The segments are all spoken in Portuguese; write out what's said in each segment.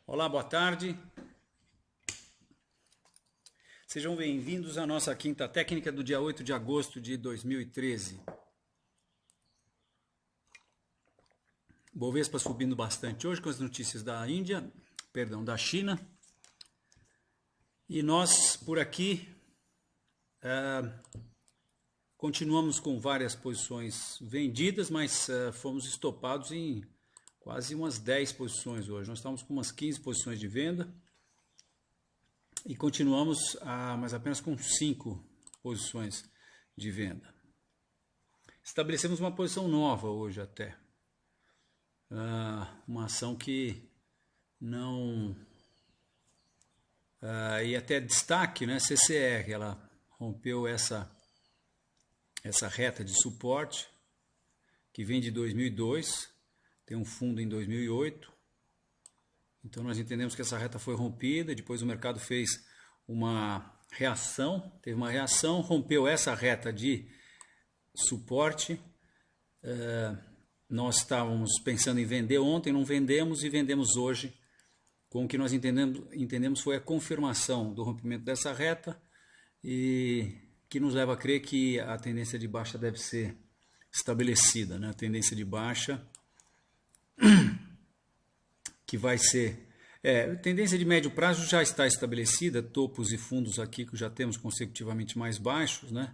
Olá, boa tarde. Sejam bem-vindos à nossa quinta técnica do dia 8 de agosto de 2013. Bovespa subindo bastante hoje com as notícias da da China. E nós, por aqui, continuamos com várias posições vendidas, mas fomos estopados em quase umas 10 posições hoje. Nós estamos com umas 15 posições de venda e continuamos, mas apenas com 5 posições de venda. Estabelecemos uma posição nova hoje até. Uma ação que não... e até destaque, né? CCR, ela rompeu essa reta de suporte que vem de 2002, tem um fundo em 2008, então nós entendemos que essa reta foi rompida, depois o mercado fez uma reação, teve uma reação, rompeu essa reta de suporte. Nós estávamos pensando em vender ontem, não vendemos e vendemos hoje, com o que nós entendemos foi a confirmação do rompimento dessa reta e que nos leva a crer que a tendência de baixa deve ser estabelecida, né? A tendência de baixa que vai ser... tendência de médio prazo já está estabelecida, topos e fundos aqui que já temos consecutivamente mais baixos, né?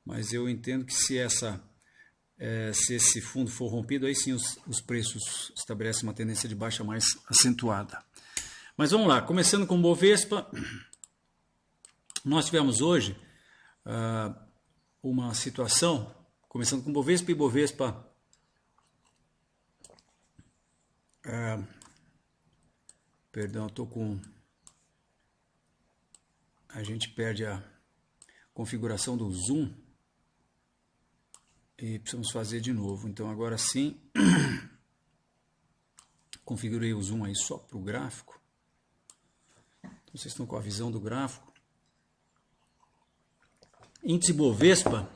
Mas eu entendo que se esse fundo for rompido, aí sim os preços estabelecem uma tendência de baixa mais acentuada. Mas vamos lá, começando com o Bovespa, nós tivemos hoje uma situação, começando com o Bovespa, e Bovespa perdão, estou com... A gente perde a configuração do Zoom e precisamos fazer de novo. Então agora sim, configurei o Zoom aí só para o gráfico. Então, vocês estão com a visão do gráfico. Índice Bovespa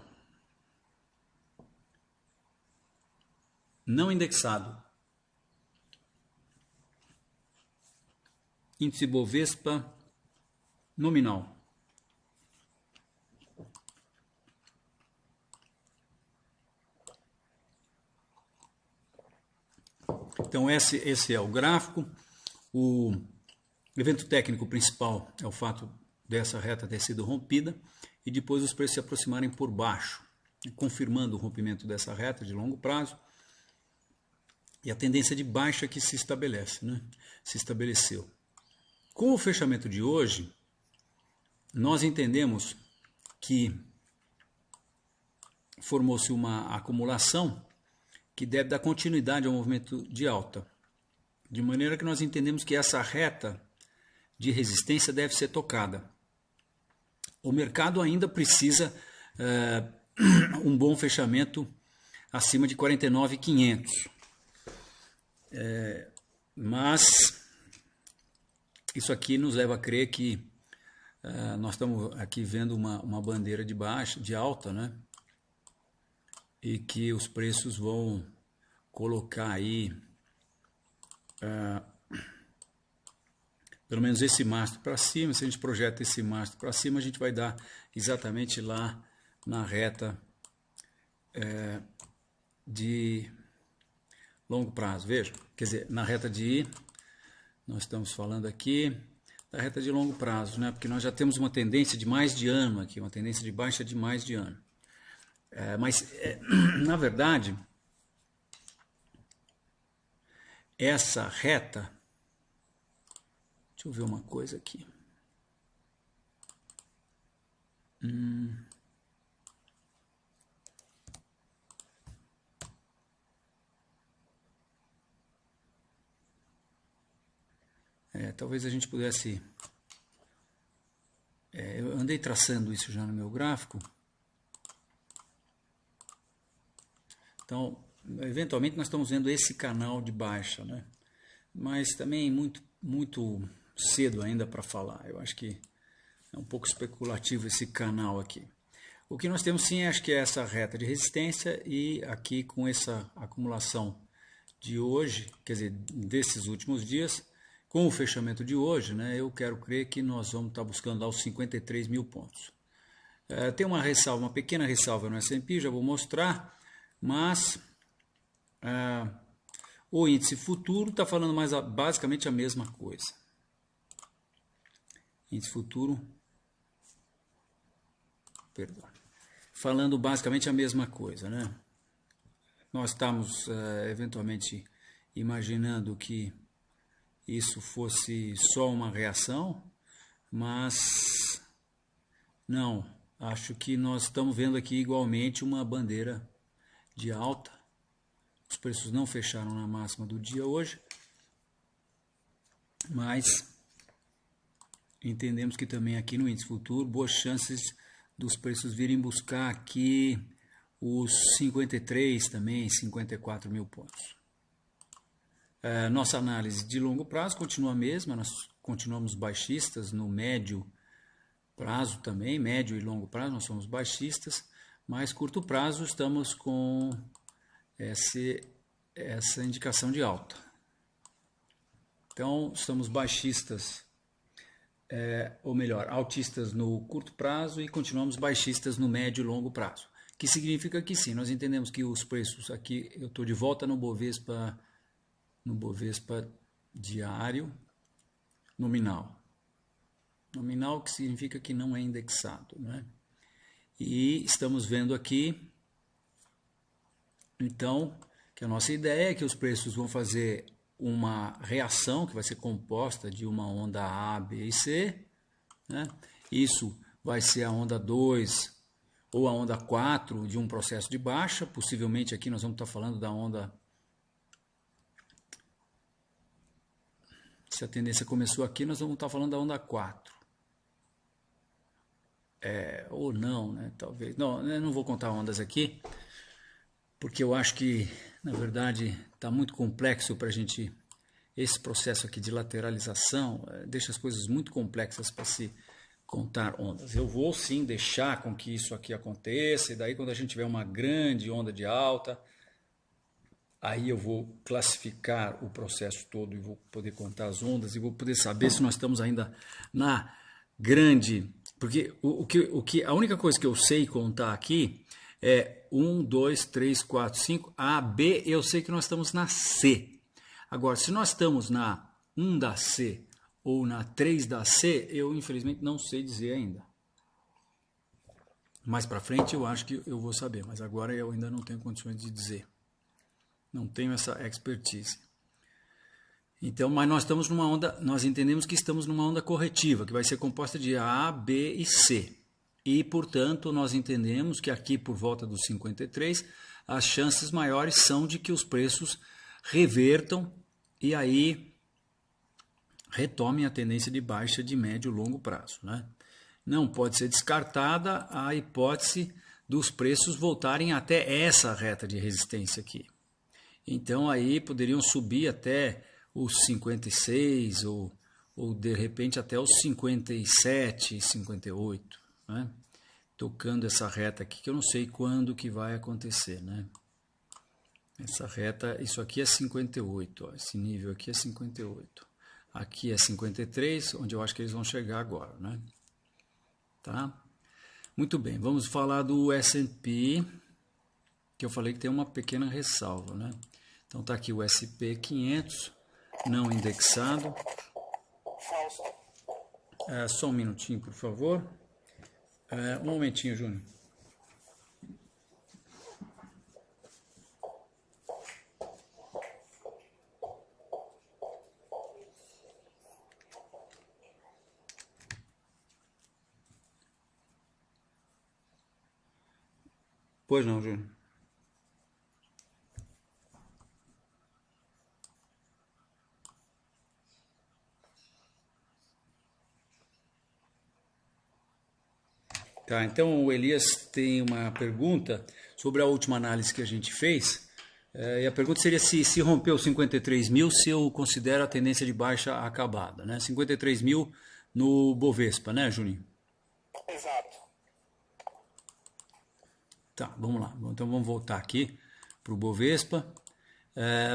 não indexado. Índice Bovespa nominal. Então esse é o gráfico. O evento técnico principal é o fato dessa reta ter sido rompida e depois os preços se aproximarem por baixo, confirmando o rompimento dessa reta de longo prazo e a tendência de baixa que se estabelece, né? Se estabeleceu. Com o fechamento de hoje, nós entendemos que formou-se uma acumulação que deve dar continuidade ao movimento de alta, de maneira que nós entendemos que essa reta de resistência deve ser tocada. O mercado ainda precisa um bom fechamento acima de 49.500, mas isso aqui nos leva a crer que nós estamos aqui vendo uma bandeira de baixa, de alta, né? E que os preços vão colocar aí pelo menos esse mastro para cima. Se a gente projeta esse mastro para cima, a gente vai dar exatamente lá na reta de longo prazo. Veja, quer dizer, na reta de... Nós estamos falando aqui da reta de longo prazo, né? Porque nós já temos uma tendência de mais de ano aqui, uma tendência de baixa de mais de ano. Na verdade, essa reta... Deixa eu ver uma coisa aqui. Talvez a gente pudesse... eu andei traçando isso já no meu gráfico. Então, eventualmente nós estamos vendo esse canal de baixa, né? Mas também muito cedo ainda para falar. Eu acho que é um pouco especulativo esse canal aqui. O que nós temos sim, acho que é essa reta de resistência e aqui com essa acumulação de hoje, quer dizer, desses últimos dias, com o fechamento de hoje, né, eu quero crer que nós vamos estar buscando lá os 53 mil pontos. Tem uma ressalva, uma pequena ressalva no S&P, já vou mostrar, mas o índice futuro está falando basicamente a mesma coisa. Índice futuro, perdão, falando basicamente a mesma coisa, né? Nós estamos eventualmente imaginando que isso fosse só uma reação, mas não, acho que nós estamos vendo aqui igualmente uma bandeira de alta. Os preços não fecharam na máxima do dia hoje, mas entendemos que também aqui no índice futuro, boas chances dos preços virem buscar aqui os 53 também, 54 mil pontos. Nossa análise de longo prazo continua a mesma, nós continuamos baixistas no médio prazo também, médio e longo prazo nós somos baixistas, mas curto prazo estamos com essa indicação de alta. Então estamos baixistas, ou melhor, altistas no curto prazo e continuamos baixistas no médio e longo prazo. Que significa que sim, nós entendemos que os preços aqui, eu estou de volta no Bovespa diário nominal. Nominal que significa que não é indexado, né? E estamos vendo aqui, então, que a nossa ideia é que os preços vão fazer uma reação que vai ser composta de uma onda A, B e C, né? Isso vai ser a onda 2 ou a onda 4 de um processo de baixa, possivelmente aqui nós vamos estar falando da onda, se a tendência começou aqui, nós vamos estar falando da onda 4. Ou não, né? Talvez. Não, eu não vou contar ondas aqui, porque eu acho que, na verdade, está muito complexo para a gente. Esse processo aqui de lateralização deixa as coisas muito complexas para se contar ondas. Eu vou sim deixar com que isso aqui aconteça, e daí quando a gente tiver uma grande onda de alta, aí eu vou classificar o processo todo e vou poder contar as ondas e vou poder saber se nós estamos ainda na grande. Porque a única coisa que eu sei contar aqui é 1, 2, 3, 4, 5, A, B, eu sei que nós estamos na C. Agora, se nós estamos na 1 da C ou na 3 da C, eu infelizmente não sei dizer ainda. Mais para frente eu acho que eu vou saber, mas agora eu ainda não tenho condições de dizer. Não tenho essa expertise. Então, mas nós estamos numa onda, nós entendemos que estamos numa onda corretiva, que vai ser composta de A, B e C. E, portanto, nós entendemos que aqui por volta dos 53, as chances maiores são de que os preços revertam e aí retomem a tendência de baixa de médio e longo prazo, né? Não pode ser descartada a hipótese dos preços voltarem até essa reta de resistência aqui. Então aí poderiam subir até os 56 ou de repente até os 57, 58, né? Tocando essa reta aqui que eu não sei quando que vai acontecer, né? Essa reta, isso aqui é 58, ó, esse nível aqui é 58. Aqui é 53, onde eu acho que eles vão chegar agora, né? Tá? Muito bem, vamos falar do S&P, que eu falei que tem uma pequena ressalva, né? Então tá aqui o SP 500, não indexado. Só um minutinho, por favor. Um momentinho, Júnior. Pois não, Júnior. Tá, então o Elias tem uma pergunta sobre a última análise que a gente fez. E a pergunta seria se rompeu 53 mil, se eu considero a tendência de baixa acabada, né? 53 mil no Bovespa, né, Juninho? Exato. Tá, vamos lá. Então vamos voltar aqui para o Bovespa.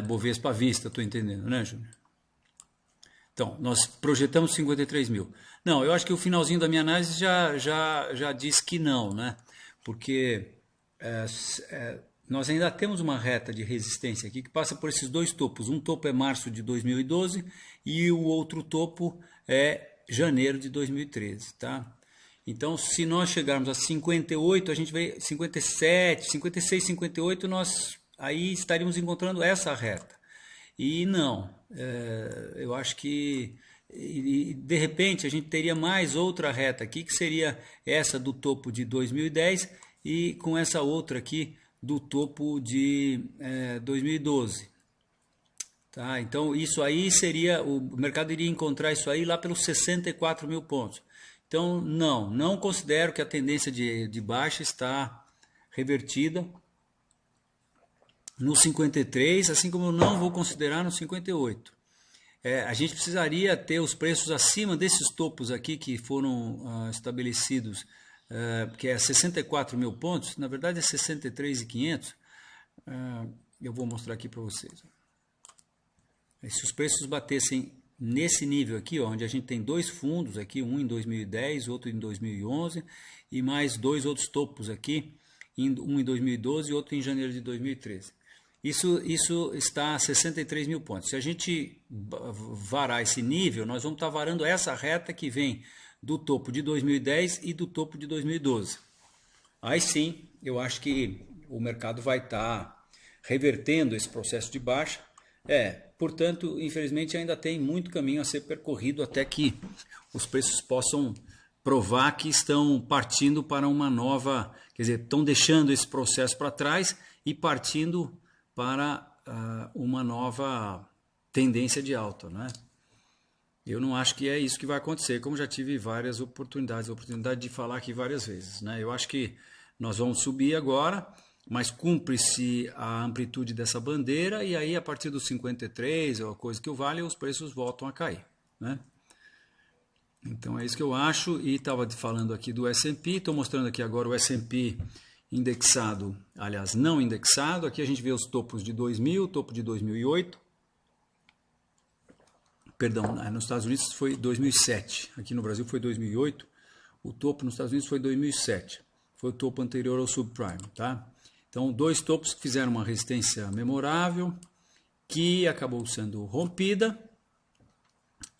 Bovespa à vista, estou entendendo, né, Júnior? Então, nós projetamos 53 mil. Não, eu acho que o finalzinho da minha análise já diz que não, né? Porque nós ainda temos uma reta de resistência aqui que passa por esses dois topos. Um topo é março de 2012 e o outro topo é janeiro de 2013, tá? Então, se nós chegarmos a 58, a gente vai 57, 56, 58, nós aí estaríamos encontrando essa reta. E não, eu acho que de repente a gente teria mais outra reta aqui, que seria essa do topo de 2010 e com essa outra aqui do topo de 2012. Tá? Então isso aí seria, o mercado iria encontrar isso aí lá pelos 64 mil pontos. Então não considero que a tendência de baixa está revertida no 53, assim como eu não vou considerar no 58. A gente precisaria ter os preços acima desses topos aqui que foram estabelecidos, que é 64 mil pontos, na verdade é 63.500. Eu vou mostrar aqui para vocês. Se os preços batessem nesse nível aqui, ó, onde a gente tem dois fundos aqui, um em 2010, outro em 2011, e mais dois outros topos aqui, um em 2012 e outro em janeiro de 2013. Isso está a 63 mil pontos. Se a gente varar esse nível, nós vamos estar varando essa reta que vem do topo de 2010 e do topo de 2012. Aí sim, eu acho que o mercado vai estar revertendo esse processo de baixa. Portanto, infelizmente ainda tem muito caminho a ser percorrido até que os preços possam provar que estão partindo para uma nova, quer dizer, estão deixando esse processo para trás e partindo para uma nova tendência de alta, né? Eu não acho que é isso que vai acontecer, como já tive várias oportunidade de falar aqui várias vezes, né? Eu acho que nós vamos subir agora, mas cumpre-se a amplitude dessa bandeira e aí a partir dos 53 ou a coisa que o vale, os preços voltam a cair, né? Então é isso que eu acho. E estava falando aqui do S&P, estou mostrando aqui agora o S&P indexado, aliás, não indexado. Aqui a gente vê os topos de 2000, topo de 2008. Perdão, nos Estados Unidos foi 2007. Aqui no Brasil foi 2008. O topo nos Estados Unidos foi 2007. Foi o topo anterior ao subprime, tá? Então, dois topos que fizeram uma resistência memorável, que acabou sendo rompida.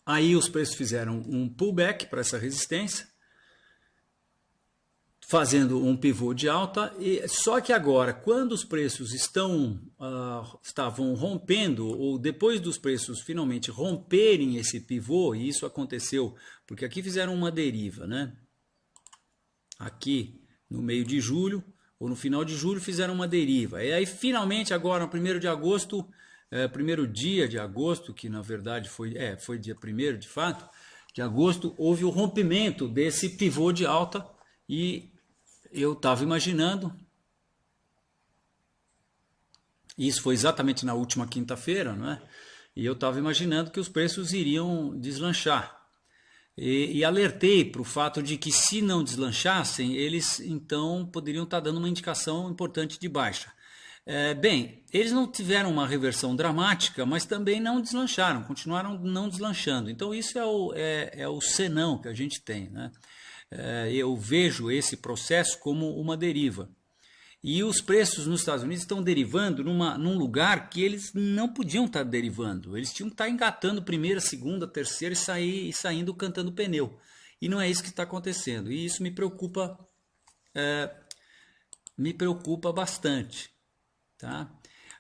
Aí os preços fizeram um pullback para essa resistência, fazendo um pivô de alta, só que agora, quando os preços estavam rompendo, ou depois dos preços finalmente romperem esse pivô, e isso aconteceu, porque aqui fizeram uma deriva, né? Aqui no meio de julho, ou no final de julho, fizeram uma deriva. E aí finalmente agora, no 1º de agosto, primeiro dia de agosto, que na verdade foi dia 1º de fato, de agosto, houve o rompimento desse pivô de alta. E eu estava imaginando, isso foi exatamente na última quinta-feira, não é? E eu estava imaginando que os preços iriam deslanchar. E alertei para o fato de que se não deslanchassem, eles então poderiam estar dando uma indicação importante de baixa. Bem, eles não tiveram uma reversão dramática, mas também não deslancharam, continuaram não deslanchando. Então isso é o senão que a gente tem, né? Eu vejo esse processo como uma deriva. E os preços nos Estados Unidos estão derivando num lugar que eles não podiam estar derivando. Eles tinham que estar engatando primeira, segunda, terceira e saindo cantando pneu. E não é isso que está acontecendo. E isso me preocupa bastante. Tá?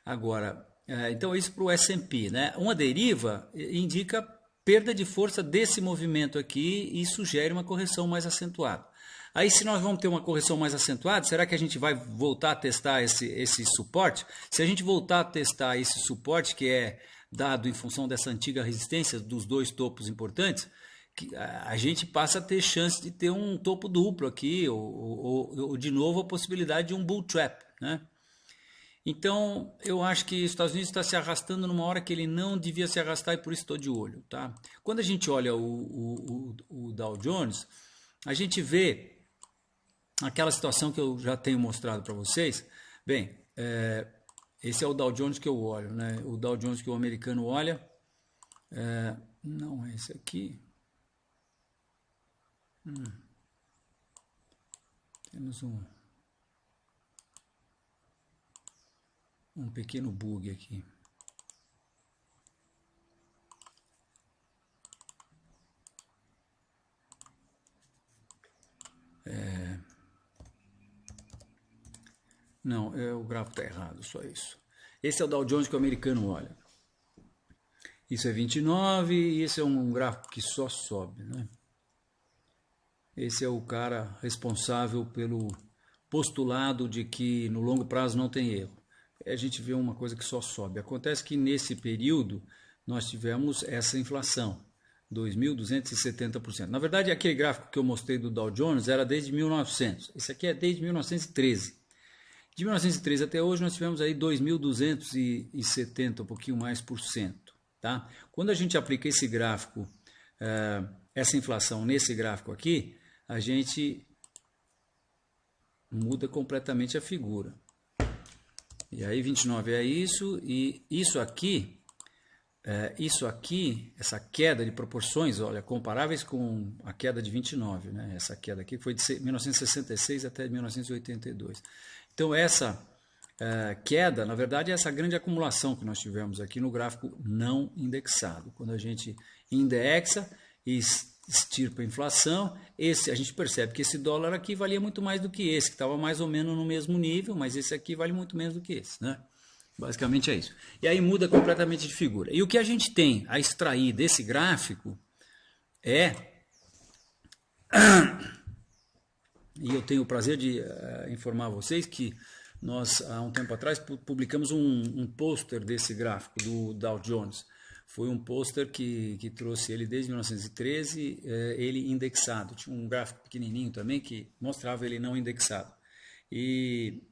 Agora, então isso para o S&P, né? Uma deriva indica perda de força desse movimento aqui e sugere uma correção mais acentuada. Aí se nós vamos ter uma correção mais acentuada, será que a gente vai voltar a testar esse suporte? Se a gente voltar a testar esse suporte, que é dado em função dessa antiga resistência dos dois topos importantes, a gente passa a ter chance de ter um topo duplo aqui, ou de novo a possibilidade de um bull trap, né? Então, eu acho que os Estados Unidos está se arrastando numa hora que ele não devia se arrastar e por isso estou de olho, tá? Quando a gente olha o Dow Jones, a gente vê aquela situação que eu já tenho mostrado para vocês. Bem, esse é o Dow Jones que eu olho, né? O Dow Jones que o americano olha, Não é esse aqui. Temos um pequeno bug aqui. Não, o gráfico está errado, só isso. Esse é o Dow Jones que o americano olha. Isso é 29 e esse é um gráfico que só sobe, né? Esse é o cara responsável pelo postulado de que no longo prazo não tem erro. A gente vê uma coisa que só sobe. Acontece que nesse período nós tivemos essa inflação, 2.270%. Na verdade, aquele gráfico que eu mostrei do Dow Jones era desde 1900. Esse aqui é desde 1913. De 1913 até hoje nós tivemos aí 2.270, um pouquinho mais por cento. Tá? Quando a gente aplica esse gráfico, essa inflação nesse gráfico aqui, a gente muda completamente a figura. E aí 29 é isso, e isso aqui, essa queda de proporções, olha, comparáveis com a queda de 29, né? Essa queda aqui foi de 1966 até 1982. Então essa queda, na verdade, é essa grande acumulação que nós tivemos aqui no gráfico não indexado. Quando a gente indexa e extirpa a inflação, a gente percebe que esse dólar aqui valia muito mais do que esse, que estava mais ou menos no mesmo nível, mas esse aqui vale muito menos do que esse, né? Basicamente é isso. E aí muda completamente de figura. E o que a gente tem a extrair desse gráfico é... E eu tenho o prazer de informar vocês que nós, há um tempo atrás, publicamos um pôster desse gráfico do Dow Jones. Foi um pôster que trouxe ele desde 1913, ele indexado. Tinha um gráfico pequenininho também que mostrava ele não indexado. E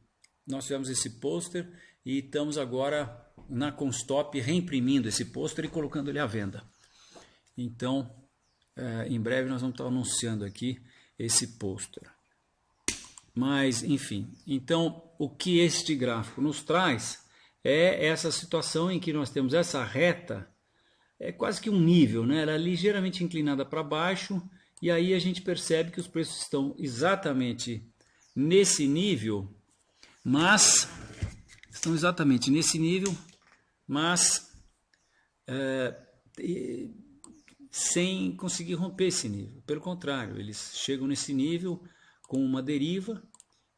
nós fizemos esse pôster e estamos agora na Constop reimprimindo esse pôster e colocando ele à venda. Então, em breve nós vamos estar anunciando aqui esse pôster. Mas, enfim, então o que este gráfico nos traz é essa situação em que nós temos essa reta, é quase que um nível, né? Ela é ligeiramente inclinada para baixo, e aí a gente percebe que os preços estão exatamente nesse nível, mas sem conseguir romper esse nível. Pelo contrário, eles chegam nesse nível com uma deriva,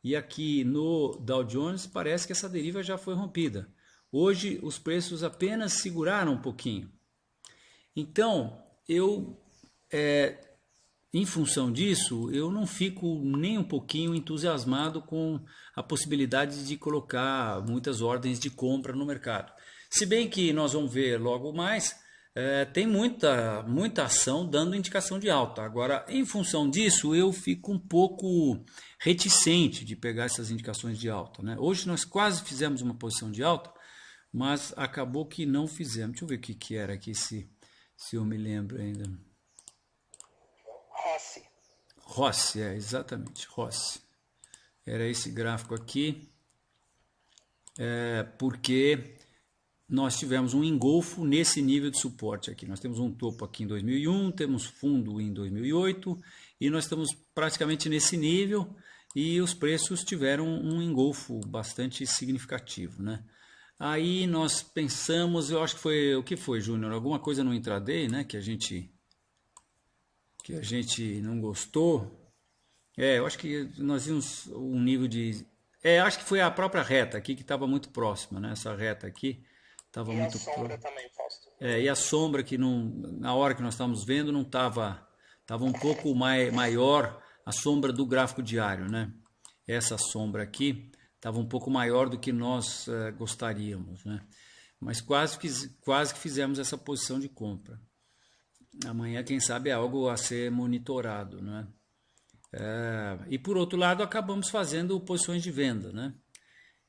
e aqui no Dow Jones parece que essa deriva já foi rompida. Hoje os preços apenas seguraram um pouquinho. Então, em função disso, eu não fico nem um pouquinho entusiasmado com a possibilidade de colocar muitas ordens de compra no mercado. Se bem que nós vamos ver logo mais, tem muita ação dando indicação de alta. Agora, em função disso, eu fico um pouco reticente de pegar essas indicações de alta, né? Hoje nós quase fizemos uma posição de alta, mas acabou que não fizemos. Deixa eu ver o que era aqui, se eu me lembro ainda. Rossi, exatamente, Rossi. Era esse gráfico aqui, porque nós tivemos um engolfo nesse nível de suporte aqui. Nós temos um topo aqui em 2001, temos fundo em 2008 e nós estamos praticamente nesse nível e os preços tiveram um engolfo bastante significativo, né? Aí nós pensamos, eu acho que foi, o que foi, Júnior? Alguma coisa no intraday, né? Que a gente não gostou. Eu acho que nós vimos um nível de... acho que foi a própria reta aqui que estava muito próxima, né? Essa reta aqui estava muito próxima. E a sombra também, Fausto. E a sombra que na hora que nós estávamos vendo não estava um pouco maior a sombra do gráfico diário, né? Essa sombra aqui estava um pouco maior do que nós gostaríamos, né? Mas quase que fizemos essa posição de compra. Amanhã, quem sabe, é algo a ser monitorado, né? E por outro lado, acabamos fazendo posições de venda, né?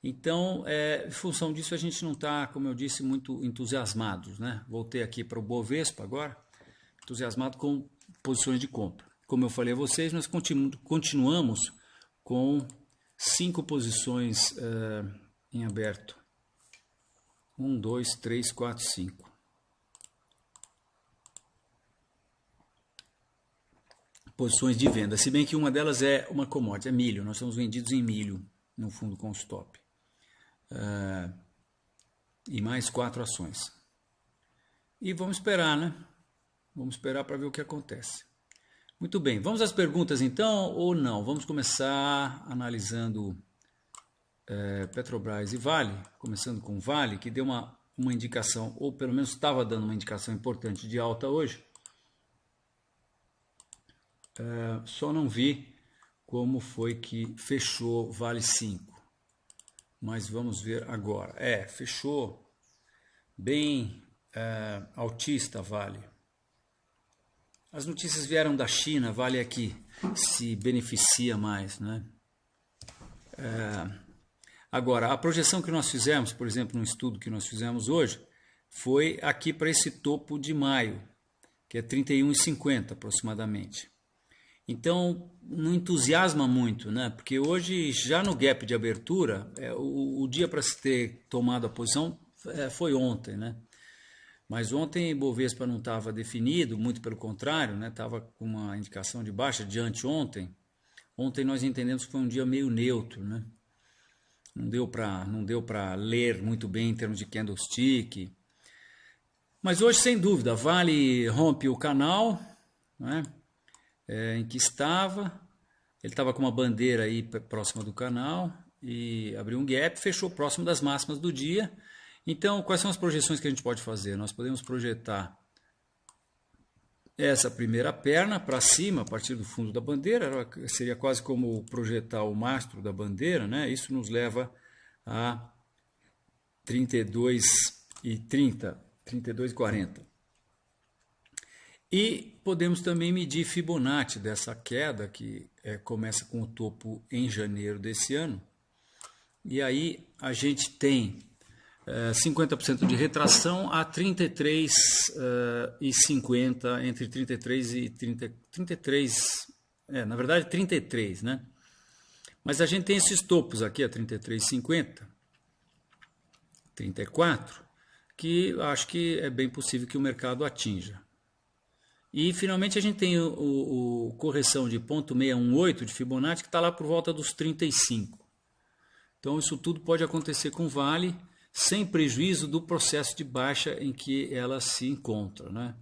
Então, em função disso, a gente não está, como eu disse, muito entusiasmados, né? Voltei aqui para o Bovespa agora, entusiasmado com posições de compra. Como eu falei a vocês, nós continuamos com 5 posições em aberto. 1, 2, 3, 4, 5. posições de venda, se bem que uma delas é uma commodity, é milho. Nós estamos vendidos em milho no fundo com stop. E mais 4 ações. E vamos esperar, né? Vamos esperar para ver o que acontece. Muito bem, vamos às perguntas então, ou não? Vamos começar analisando Petrobras e Vale, começando com Vale, que deu uma indicação, ou pelo menos estava dando uma indicação importante de alta hoje. Só não vi como foi que fechou Vale 5. Mas vamos ver agora. Fechou bem altista Vale. As notícias vieram da China, Vale aqui se beneficia mais, né? Agora, a projeção que nós fizemos, por exemplo, no estudo que nós fizemos hoje, foi aqui para esse topo de maio, que é 31,50 aproximadamente. Então, não entusiasma muito, né? Porque hoje, já no gap de abertura, o dia para se ter tomado a posição foi ontem, né? Mas ontem o Bovespa não estava definido, muito pelo contrário, né? Estava com uma indicação de baixa de anteontem. Ontem nós entendemos que foi um dia meio neutro, né? Não deu para ler muito bem em termos de candlestick. Mas hoje, sem dúvida, Vale rompe o canal, né? Em que estava, ele estava com uma bandeira aí próxima do canal e abriu um gap, fechou próximo das máximas do dia. Então, quais são as projeções que a gente pode fazer? Nós podemos projetar essa primeira perna para cima, a partir do fundo da bandeira, seria quase como projetar o mastro da bandeira, né? Isso nos leva a 32,30, 32,40. E podemos também medir Fibonacci dessa queda, que começa com o topo em janeiro desse ano. E aí a gente tem 50% de retração a 33,50, entre 33 e 30, 33, na verdade 33, né? Mas a gente tem esses topos aqui a 33,50, 34, que acho que é bem possível que o mercado atinja. E finalmente a gente tem o correção de 0,618 de Fibonacci, que está lá por volta dos 35. Então isso tudo pode acontecer com Vale, sem prejuízo do processo de baixa em que ela se encontra, né?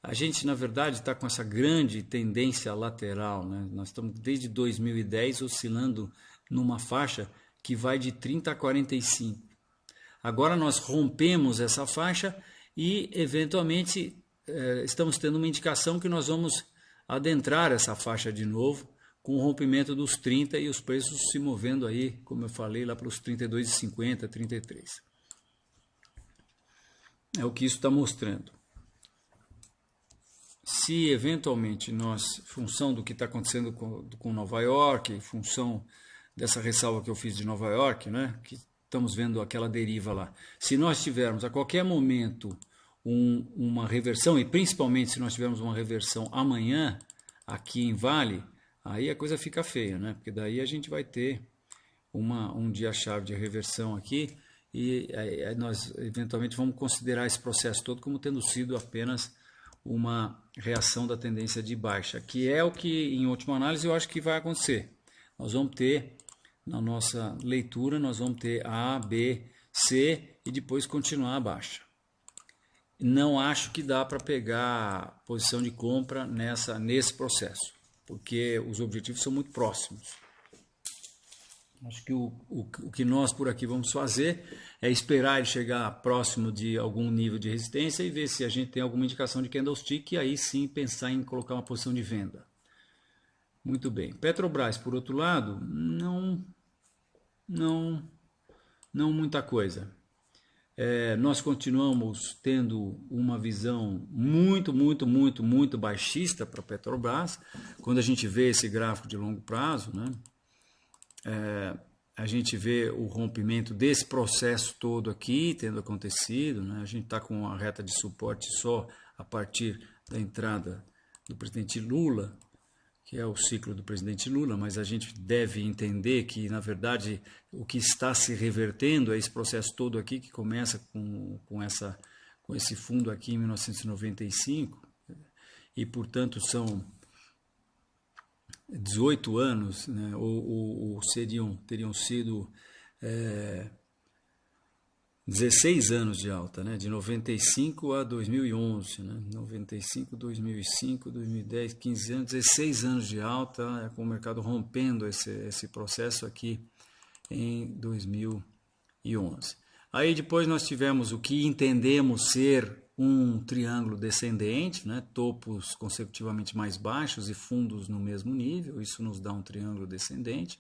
A gente, na verdade, está com essa grande tendência lateral, né? Nós estamos desde 2010 oscilando numa faixa que vai de 30 a 45. Agora nós rompemos essa faixa e, eventualmente, estamos tendo uma indicação que nós vamos adentrar essa faixa de novo, com o rompimento dos 30 e os preços se movendo aí, como eu falei, lá para os 32,50, 33. É o que isso está mostrando. Se, eventualmente, nós, função do que está acontecendo com Nova York, em função dessa ressalva que eu fiz de Nova York, né, que estamos vendo aquela deriva lá, se nós tivermos a qualquer momento uma reversão, e principalmente se nós tivermos uma reversão amanhã aqui em Vale, aí a coisa fica feia, né? Porque daí a gente vai ter um dia-chave de reversão aqui e aí nós eventualmente vamos considerar esse processo todo como tendo sido apenas uma reação da tendência de baixa, que é o que, em última análise, eu acho que vai acontecer. Nós vamos ter, na nossa leitura, nós vamos ter A, B, C e depois continuar a baixa. Não acho que dá para pegar posição de compra nesse processo, porque os objetivos são muito próximos. Acho que o que nós por aqui vamos fazer é esperar ele chegar próximo de algum nível de resistência e ver se a gente tem alguma indicação de candlestick e aí sim pensar em colocar uma posição de venda. Muito bem. Petrobras, por outro lado, não muita coisa. Nós continuamos tendo uma visão muito baixista para a Petrobras. Quando a gente vê esse gráfico de longo prazo, né, a gente vê o rompimento desse processo todo aqui tendo acontecido, né, a gente está com uma reta de suporte só a partir da entrada do presidente Lula, que é o ciclo do presidente Lula, mas a gente deve entender que, na verdade, o que está se revertendo é esse processo todo aqui, que começa com esse fundo aqui em 1995, e portanto são 18 anos, né, ou teriam sido 16 anos de alta, né, de 95 a 2011, né, 95, 2005, 2010, 15 anos, 16 anos de alta, com o mercado rompendo esse processo aqui em 2011. Aí depois nós tivemos o que entendemos ser um triângulo descendente, né? Topos consecutivamente mais baixos e fundos no mesmo nível, isso nos dá um triângulo descendente.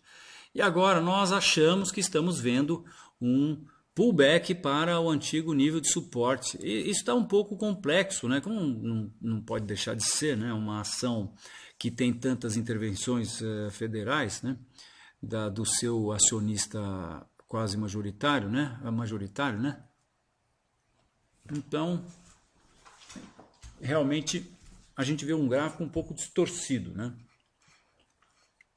E agora nós achamos que estamos vendo um pullback para o antigo nível de suporte. E isso está um pouco complexo, né? Como não pode deixar de ser, né? Uma ação que tem tantas intervenções federais, né? Do seu acionista quase majoritário, né? Então, realmente, a gente vê um gráfico um pouco distorcido, né?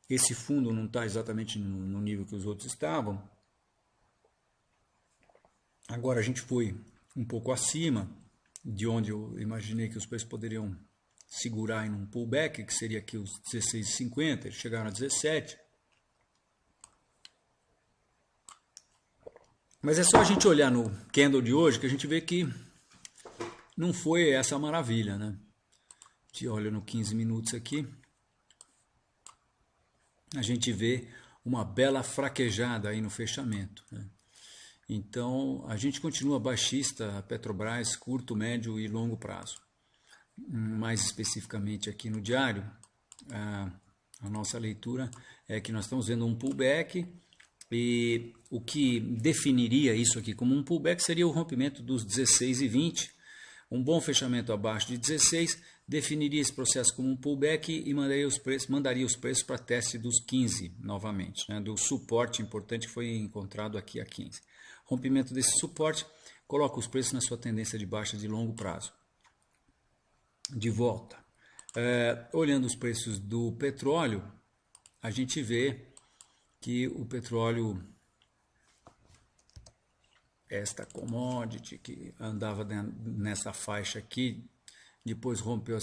Esse fundo não está exatamente no nível que os outros estavam. Agora a gente foi um pouco acima de onde eu imaginei que os preços poderiam segurar em um pullback, que seria aqui os 16,50, eles chegaram a 17. Mas é só a gente olhar no candle de hoje que a gente vê que não foi essa maravilha, né? A gente olha no 15 minutos aqui, a gente vê uma bela fraquejada aí no fechamento, né? Então, a gente continua baixista, a Petrobras, curto, médio e longo prazo. Mais especificamente aqui no diário, a nossa leitura é que nós estamos vendo um pullback, e o que definiria isso aqui como um pullback seria o rompimento dos 16,20. Um bom fechamento abaixo de 16 definiria esse processo como um pullback e mandaria os preços para teste dos 15 novamente, né, do suporte importante que foi encontrado aqui a 15. Rompimento desse suporte coloca os preços na sua tendência de baixa de longo prazo. De volta. Olhando os preços do petróleo, a gente vê que o petróleo, esta commodity que andava nessa faixa aqui, depois rompeu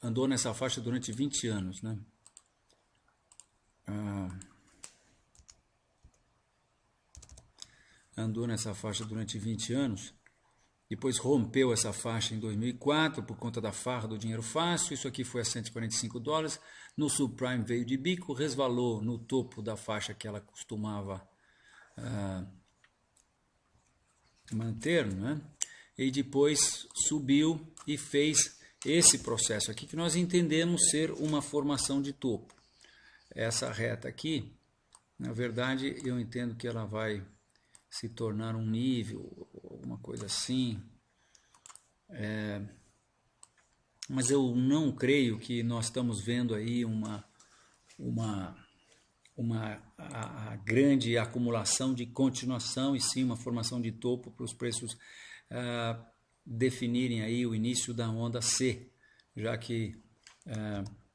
andou nessa faixa durante 20 anos, né? Andou nessa faixa durante 20 anos, depois rompeu essa faixa em 2004 por conta da farra do dinheiro fácil, isso aqui foi a $145, no subprime veio de bico, resvalou no topo da faixa que ela costumava manter, né? E depois subiu e fez esse processo aqui que nós entendemos ser uma formação de topo. Essa reta aqui, na verdade, eu entendo que ela vai se tornar um nível, alguma coisa assim, mas eu não creio que nós estamos vendo aí a grande acumulação de continuação e sim uma formação de topo para os preços definirem aí o início da onda C, já que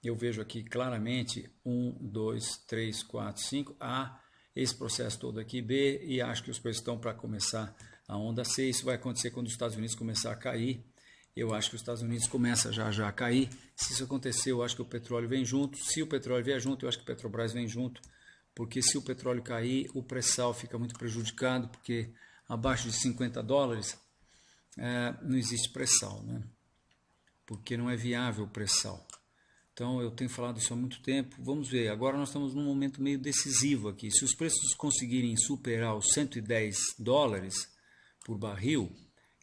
eu vejo aqui claramente 1, 2, 3, 4, 5, A, esse processo todo aqui, B, e acho que os preços estão para começar a onda C. Isso vai acontecer quando os Estados Unidos começar a cair. Eu acho que os Estados Unidos começa já a cair. Se isso acontecer, eu acho que o petróleo vem junto. Se o petróleo vier junto, eu acho que o Petrobras vem junto. Porque se o petróleo cair, o pré-sal fica muito prejudicado, porque abaixo de $50 não existe pré-sal, né? Porque não é viável o pré-sal. Então, eu tenho falado isso há muito tempo. Vamos ver, agora nós estamos num momento meio decisivo aqui. Se os preços conseguirem superar os $110 por barril,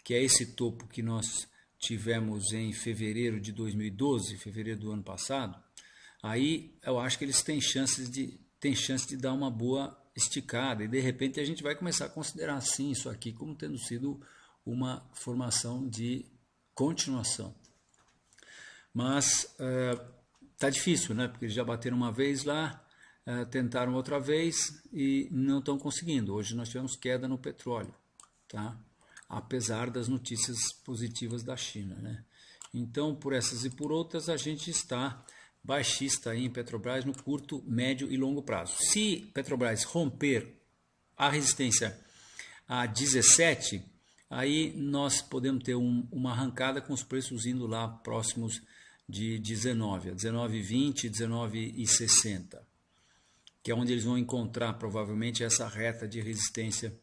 que é esse topo que nós tivemos em fevereiro de 2012, fevereiro do ano passado, aí eu acho que eles têm chance de dar uma boa esticada. E, de repente, a gente vai começar a considerar, sim, isso aqui como tendo sido uma formação de continuação. Mas tá difícil, né? Porque eles já bateram uma vez lá, tentaram outra vez e não estão conseguindo. Hoje nós tivemos queda no petróleo, tá? Apesar das notícias positivas da China, né? Então, por essas e por outras, a gente está baixista aí em Petrobras no curto, médio e longo prazo. Se Petrobras romper a resistência a 17, aí nós podemos ter uma arrancada com os preços indo lá próximos de 19, a 19,20 e 19,60, que é onde eles vão encontrar provavelmente essa reta de resistência,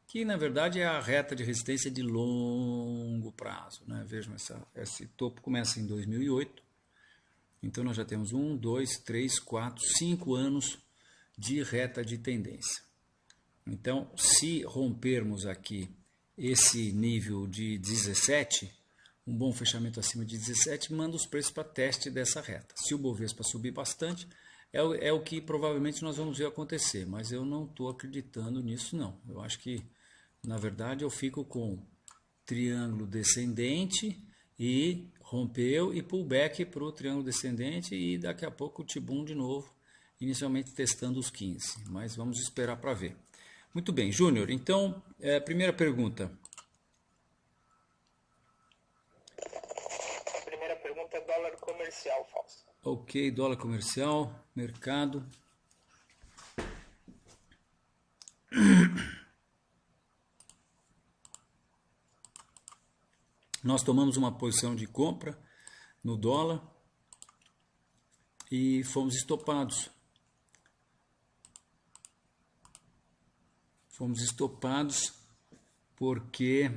que na verdade é a reta de resistência de longo prazo, né? Vejam, esse topo começa em 2008, então nós já temos 1, 2, 3, 4, 5 anos de reta de tendência. Então, se rompermos aqui esse nível de 17, um bom fechamento acima de 17 manda os preços para teste dessa reta. Se o Bovespa subir bastante, é o que provavelmente nós vamos ver acontecer, mas eu não estou acreditando nisso não. Eu acho que, na verdade, eu fico com triângulo descendente e rompeu e pullback para o triângulo descendente e daqui a pouco o T-Boom de novo, inicialmente testando os 15, mas vamos esperar para ver. Muito bem, Júnior, então, primeira pergunta. A primeira pergunta é dólar comercial, Fausto. Ok, dólar comercial, mercado. Nós tomamos uma posição de compra no dólar e fomos estopados. Fomos estopados porque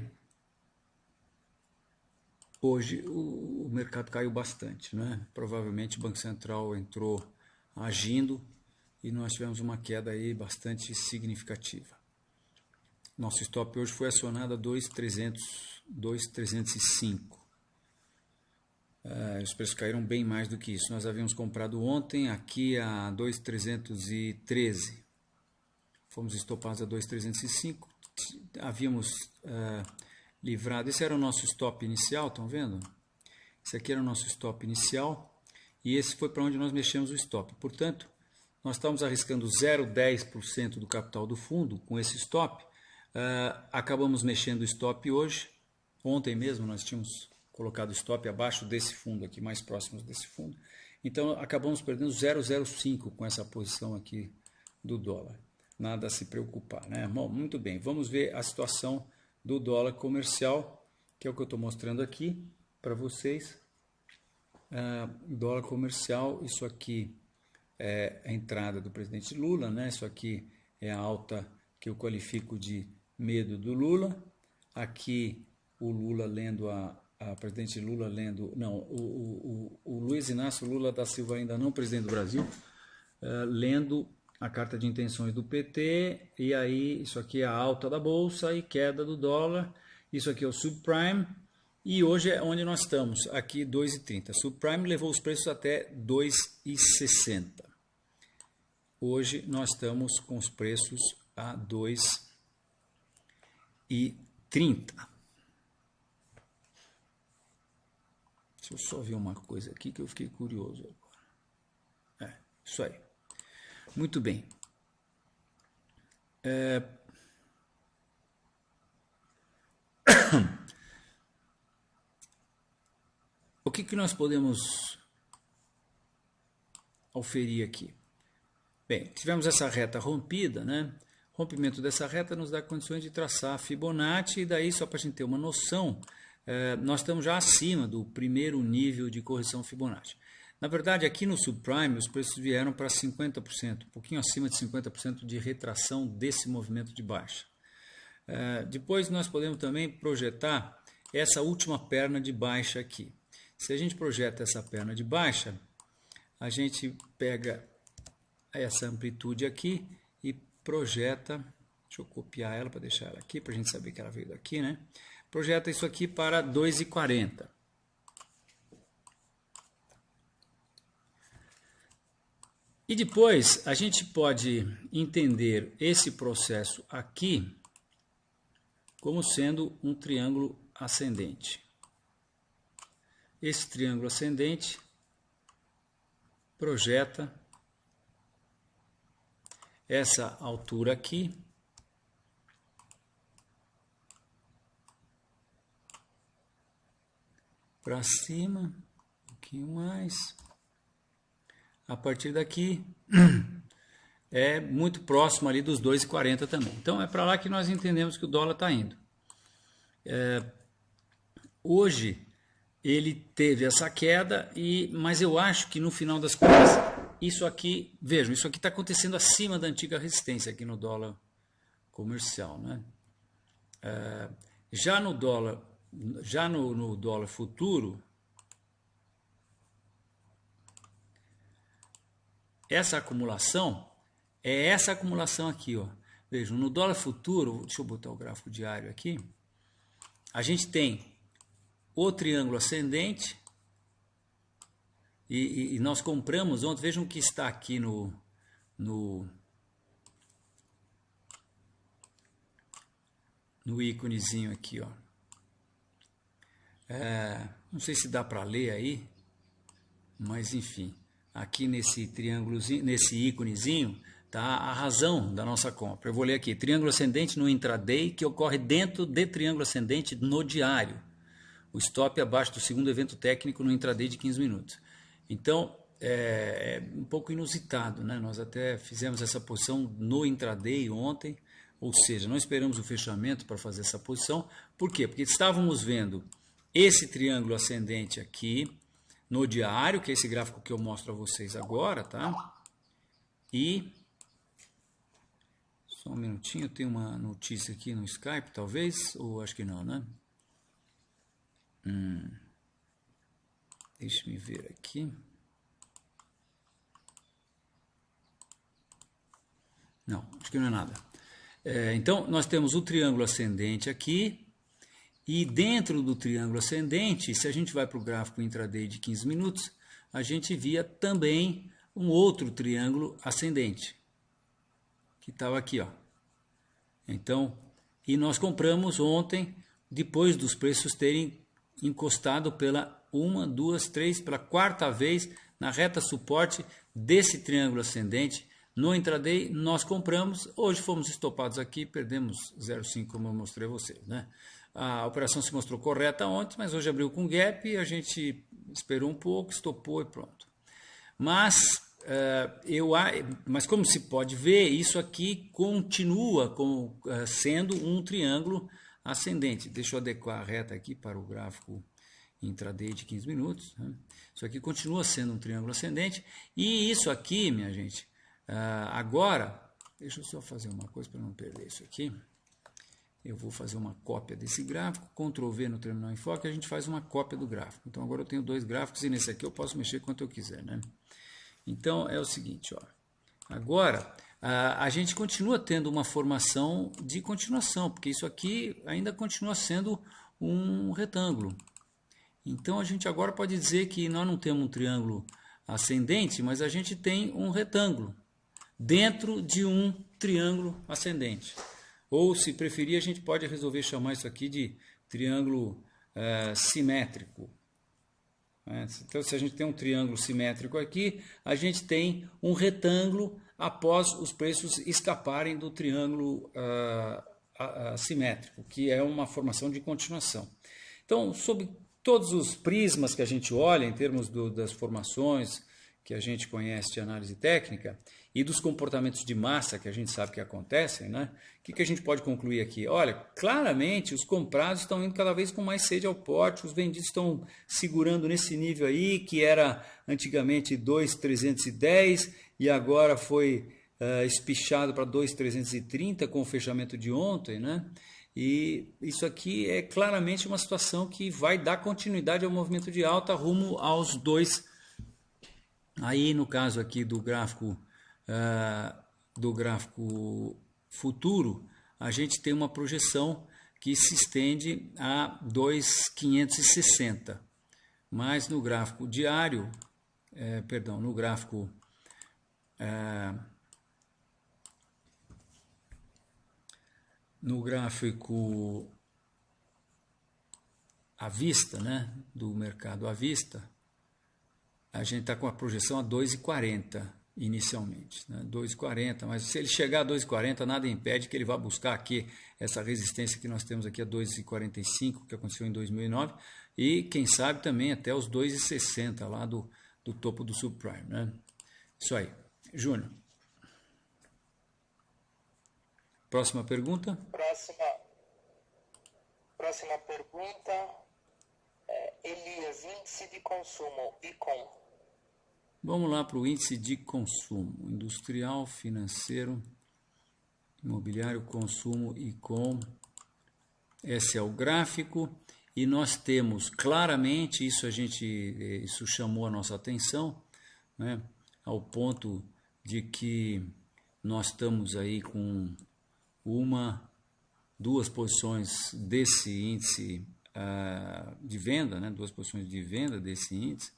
hoje o mercado caiu bastante, né? Provavelmente o Banco Central entrou agindo e nós tivemos uma queda aí bastante significativa. Nosso stop hoje foi acionado a 2.305. Os preços caíram bem mais do que isso. Nós havíamos comprado ontem aqui a 2.313. Fomos estopados a 2.305, havíamos livrado, esse era o nosso stop inicial, estão vendo? Esse aqui era o nosso stop inicial e esse foi para onde nós mexemos o stop. Portanto, nós estávamos arriscando 0,10% do capital do fundo com esse stop, acabamos mexendo o stop hoje, ontem mesmo nós tínhamos colocado o stop abaixo desse fundo aqui, mais próximos desse fundo, então acabamos perdendo 0,05 com essa posição aqui do dólar. Nada a se preocupar, né? Bom, muito bem, vamos ver a situação do dólar comercial, que é o que eu estou mostrando aqui para vocês. Dólar comercial, isso aqui é a entrada do presidente Lula, né? Isso aqui é a alta que eu qualifico de medo do Lula. Aqui o Lula lendo a presidente Lula lendo, não, o Luiz Inácio Lula da Silva, ainda não presidente do Brasil, lendo a carta de intenções do PT, e aí isso aqui é a alta da bolsa e queda do dólar, isso aqui é o subprime, e hoje é onde nós estamos, aqui 2,30. Subprime levou os preços até 2,60. Hoje nós estamos com os preços a 2,30. Deixa eu só ver uma coisa aqui que eu fiquei curioso agora. Isso aí. Muito bem. O que nós podemos oferir aqui? Bem, tivemos essa reta rompida, né? Rompimento dessa reta nos dá condições de traçar a Fibonacci, e daí, só para a gente ter uma noção, nós estamos já acima do primeiro nível de correção Fibonacci. Na verdade, aqui no subprime, os preços vieram para 50%, um pouquinho acima de 50% de retração desse movimento de baixa. Depois nós podemos também projetar essa última perna de baixa aqui. Se a gente projeta essa perna de baixa, a gente pega essa amplitude aqui e projeta, deixa eu copiar ela para deixar ela aqui, para a gente saber que ela veio daqui, né? Projeta isso aqui para 2,40. E depois a gente pode entender esse processo aqui como sendo um triângulo ascendente. Esse triângulo ascendente projeta essa altura aqui para cima, um pouquinho mais. A partir daqui é muito próximo ali dos 2,40 também. Então é para lá que nós entendemos que o dólar está indo. Hoje ele teve essa queda, mas eu acho que no final das contas, isso aqui, vejam, isso aqui está acontecendo acima da antiga resistência aqui no dólar comercial, né? Já no dólar futuro, essa acumulação é essa acumulação aqui, ó. Vejam, no dólar futuro, deixa eu botar o gráfico diário aqui, a gente tem o triângulo ascendente e nós compramos ontem, vejam que está aqui no íconezinho aqui, ó. Não sei se dá para ler aí, mas enfim, aqui nesse triângulozinho, nesse íconezinho, tá a razão da nossa compra. Eu vou ler aqui: triângulo ascendente no intraday que ocorre dentro de triângulo ascendente no diário. O stop abaixo do segundo evento técnico no intraday de 15 minutos. Então, é um pouco inusitado, né? Nós até fizemos essa posição no intraday ontem, ou seja, não esperamos o fechamento para fazer essa posição. Por quê? Porque estávamos vendo esse triângulo ascendente aqui no diário, que é esse gráfico que eu mostro a vocês agora, tá? E só um minutinho, tem uma notícia aqui no Skype, talvez, ou acho que não, né? Deixa eu ver aqui. Não, acho que não é nada. Então, nós temos o triângulo ascendente aqui, e dentro do triângulo ascendente, se a gente vai para o gráfico intraday de 15 minutos, a gente via também um outro triângulo ascendente, que estava aqui, ó. Então, e nós compramos ontem, depois dos preços terem encostado pela pela quarta vez na reta suporte desse triângulo ascendente. No intraday nós compramos, hoje fomos estopados aqui, perdemos 0,5 como eu mostrei a vocês, né? A operação se mostrou correta ontem, mas hoje abriu com gap e a gente esperou um pouco, estopou e pronto. Mas como se pode ver, isso aqui continua sendo um triângulo ascendente. Deixa eu adequar a reta aqui para o gráfico intraday de 15 minutos. Né? Isso aqui continua sendo um triângulo ascendente. E isso aqui, minha gente, agora, deixa eu só fazer uma coisa para não perder isso aqui. Eu vou fazer uma cópia desse gráfico, Ctrl V no terminal enfoque, a gente faz uma cópia do gráfico. Então agora eu tenho dois gráficos e nesse aqui eu posso mexer quanto eu quiser, né? Então é o seguinte, ó. Agora a gente continua tendo uma formação de continuação, porque isso aqui ainda continua sendo um retângulo. Então a gente agora pode dizer que nós não temos um triângulo ascendente, mas a gente tem um retângulo dentro de um triângulo ascendente. Ou, se preferir, a gente pode resolver chamar isso aqui de triângulo simétrico. Então, se a gente tem um triângulo simétrico aqui, a gente tem um retângulo após os preços escaparem do triângulo simétrico, que é uma formação de continuação. Então, sob todos os prismas que a gente olha, em termos das formações que a gente conhece de análise técnica, e dos comportamentos de massa que a gente sabe que acontecem, né? O que a gente pode concluir aqui? Olha, claramente os comprados estão indo cada vez com mais sede ao pote, os vendidos estão segurando nesse nível aí, que era antigamente 2.310 e agora foi espichado para 2.330 com o fechamento de ontem, né? E isso aqui é claramente uma situação que vai dar continuidade ao movimento de alta rumo aos 2. Aí no caso aqui do gráfico futuro, a gente tem uma projeção que se estende a 2.560, mas no gráfico diário, no gráfico à vista, né, do mercado à vista, a gente está com a projeção a 2,40 inicialmente, né? 2,40, mas se ele chegar a 2,40, nada impede que ele vá buscar aqui essa resistência que nós temos aqui a 2,45, que aconteceu em 2009, e quem sabe também até os 2,60 lá do topo do subprime, né? Isso aí. Júnior. Próxima pergunta. Próxima pergunta Elias, índice de consumo, ICOM. Vamos lá para o índice de consumo, industrial, financeiro, imobiliário, consumo, ICOM. Esse é o gráfico e nós temos claramente, isso chamou a nossa atenção, né, ao ponto de que nós estamos aí com duas posições desse índice de venda, né, duas posições de venda desse índice,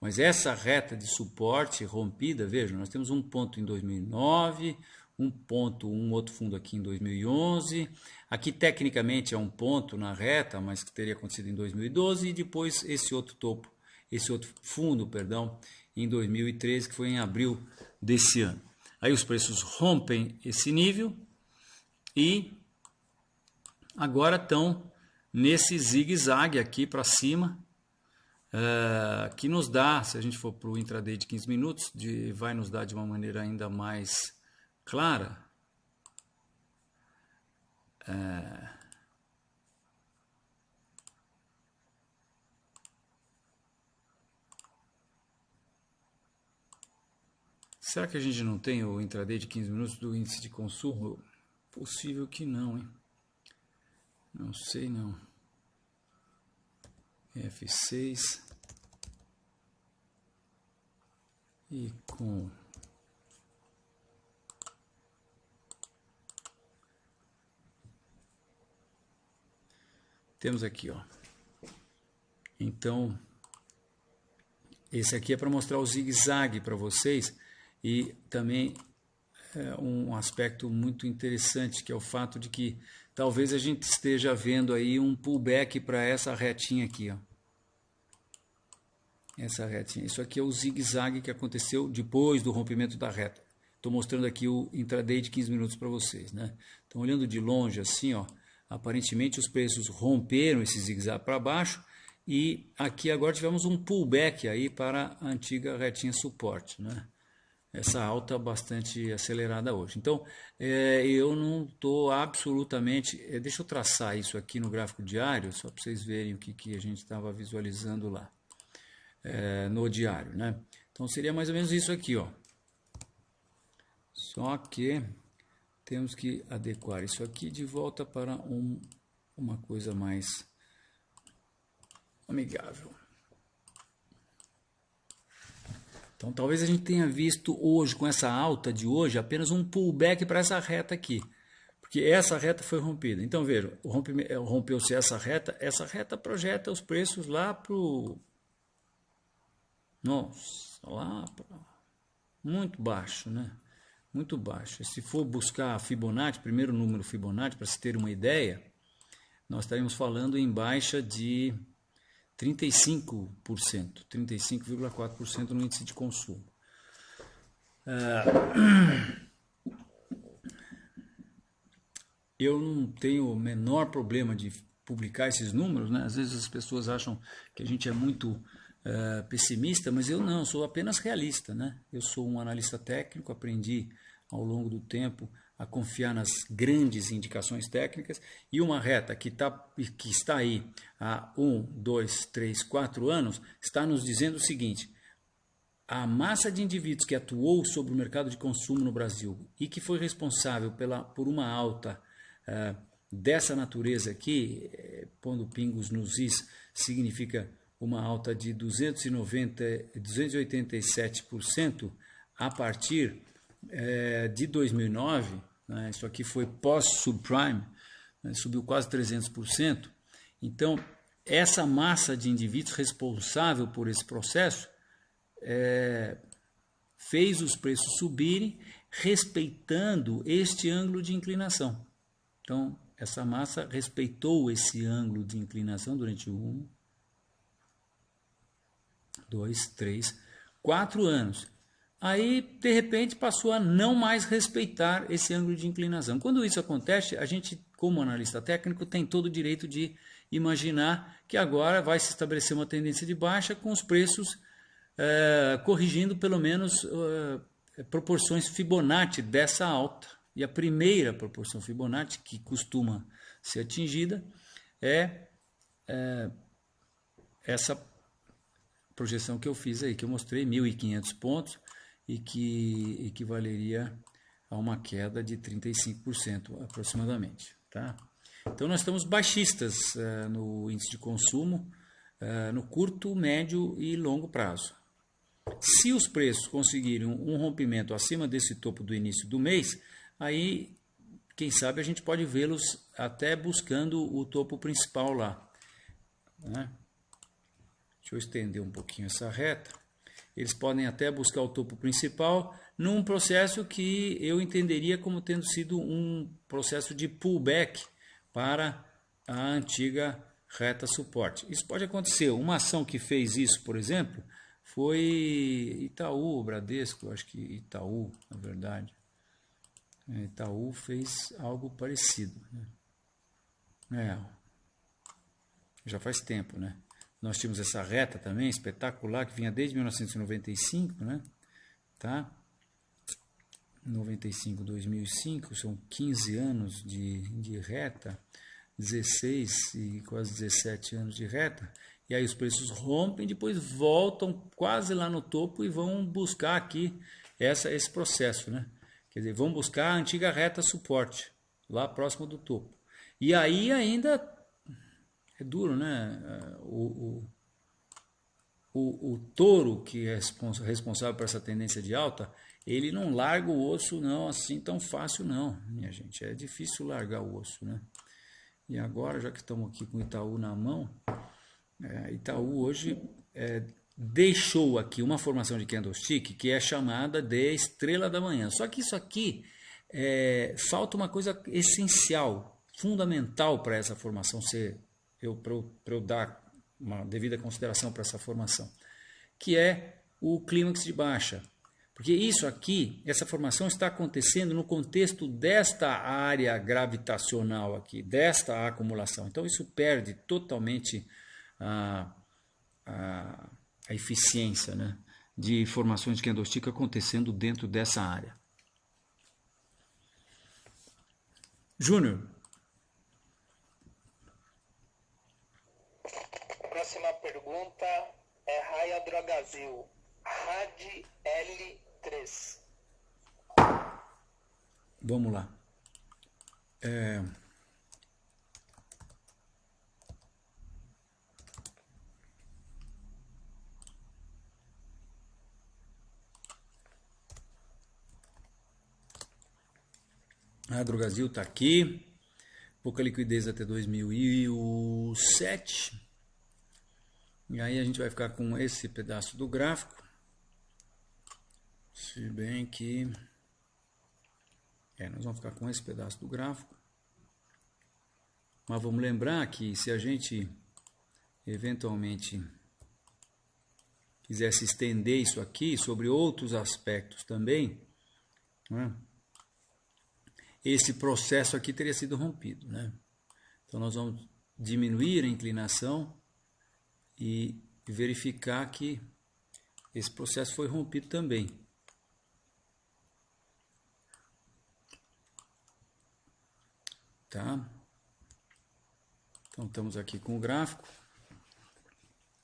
mas essa reta de suporte rompida, vejam, nós temos um ponto em 2009, um outro fundo aqui em 2011, aqui tecnicamente é um ponto na reta, mas que teria acontecido em 2012, e depois esse outro fundo, em 2013, que foi em abril desse ano. Aí os preços rompem esse nível e agora estão nesse zigue-zague aqui para cima, que nos dá, se a gente for para o intraday de 15 minutos, vai nos dar de uma maneira ainda mais clara. Será que a gente não tem o intraday de 15 minutos do índice de consumo? Possível que não, hein? Não sei não. F6 e com temos aqui, ó. Então esse aqui é para mostrar o zigue-zague para vocês e também um aspecto muito interessante, que é o fato de que talvez a gente esteja vendo aí um pullback para essa retinha aqui, ó. Essa retinha. Isso aqui é o zigue-zague que aconteceu depois do rompimento da reta. Estou mostrando aqui o intraday de 15 minutos para vocês, né? Então, olhando de longe assim, ó, aparentemente os preços romperam esse zigue-zague para baixo e aqui agora tivemos um pullback aí para a antiga retinha suporte, né? Essa alta bastante acelerada hoje. Então, eu não estou absolutamente... deixa eu traçar isso aqui no gráfico diário, só para vocês verem o que a gente estava visualizando lá, no diário, né? Então, seria mais ou menos isso aqui, ó. Só que temos que adequar isso aqui de volta para uma coisa mais amigável. Então, talvez a gente tenha visto hoje, com essa alta de hoje, apenas um pullback para essa reta aqui. Porque essa reta foi rompida. Então, vejam, rompeu-se essa reta projeta os preços lá para o... Nossa, lá para... Muito baixo, né? Muito baixo. Se for buscar Fibonacci, primeiro número Fibonacci, para se ter uma ideia, nós estaríamos falando em baixa de 35%, 35,4% no índice de consumo. Eu não tenho o menor problema de publicar esses números, né? Às vezes as pessoas acham que a gente é muito pessimista, mas eu não, sou apenas realista, né? Eu sou um analista técnico, aprendi ao longo do tempo a confiar nas grandes indicações técnicas, e uma reta que está aí há 1, 2, 3, 4 anos, está nos dizendo o seguinte: a massa de indivíduos que atuou sobre o mercado de consumo no Brasil e que foi responsável por uma alta dessa natureza aqui, pondo pingos nos is, significa uma alta de 287% a partir de 2009, né? Isso aqui foi pós-subprime, né? Subiu quase 300%. Então, essa massa de indivíduos responsável por esse processo fez os preços subirem, respeitando este ângulo de inclinação. Então, essa massa respeitou esse ângulo de inclinação durante 1, 2, 3, 4 anos. Aí, de repente, passou a não mais respeitar esse ângulo de inclinação. Quando isso acontece, a gente, como analista técnico, tem todo o direito de imaginar que agora vai se estabelecer uma tendência de baixa com os preços corrigindo pelo menos proporções Fibonacci dessa alta. E a primeira proporção Fibonacci que costuma ser atingida é essa projeção que eu fiz aí, que eu mostrei 1.500 pontos e que equivaleria a uma queda de 35% aproximadamente. Tá? Então nós estamos baixistas no índice de consumo no curto, médio e longo prazo. Se os preços conseguirem um rompimento acima desse topo do início do mês, aí quem sabe a gente pode vê-los até buscando o topo principal lá. Né? Deixa eu estender um pouquinho essa reta. Eles podem até buscar o topo principal num processo que eu entenderia como tendo sido um processo de pullback para a antiga reta suporte. Isso pode acontecer. Uma ação que fez isso, por exemplo, foi Itaú, Bradesco, acho que Itaú, na verdade. Itaú fez algo parecido. Né? Já faz tempo, né? Nós tínhamos essa reta também, espetacular, que vinha desde 1995, né? Tá? 95, 2005, são 15 anos de reta, 16 e quase 17 anos de reta, e aí os preços rompem, depois voltam quase lá no topo e vão buscar aqui esse processo, né? Quer dizer, vão buscar a antiga reta suporte, lá próximo do topo. E aí ainda é duro, né? O touro, que é responsável por essa tendência de alta, ele não larga o osso não assim tão fácil não, minha gente. É difícil largar o osso, né? E agora, já que estamos aqui com o Itaú na mão, Itaú hoje deixou aqui uma formação de candlestick que é chamada de estrela da manhã. Só que isso aqui falta uma coisa essencial, fundamental para essa formação ser, para eu dar uma devida consideração para essa formação, que é o clímax de baixa. Porque isso aqui, essa formação está acontecendo no contexto desta área gravitacional aqui, desta acumulação. Então isso perde totalmente a eficiência, né, de formações de candlestick acontecendo dentro dessa área. Júnior. Próxima pergunta é Raia Drogazil, RAD L3. Vamos lá. A Drogazil está aqui. Pouca liquidez até 2007. E aí a gente vai ficar com esse pedaço do gráfico. Se bem que nós vamos ficar com esse pedaço do gráfico. Mas vamos lembrar que se a gente eventualmente quisesse estender isso aqui sobre outros aspectos também, né, esse processo aqui teria sido rompido, né? Então nós vamos diminuir a inclinação e verificar que esse processo foi rompido também. Tá? Então estamos aqui com o gráfico.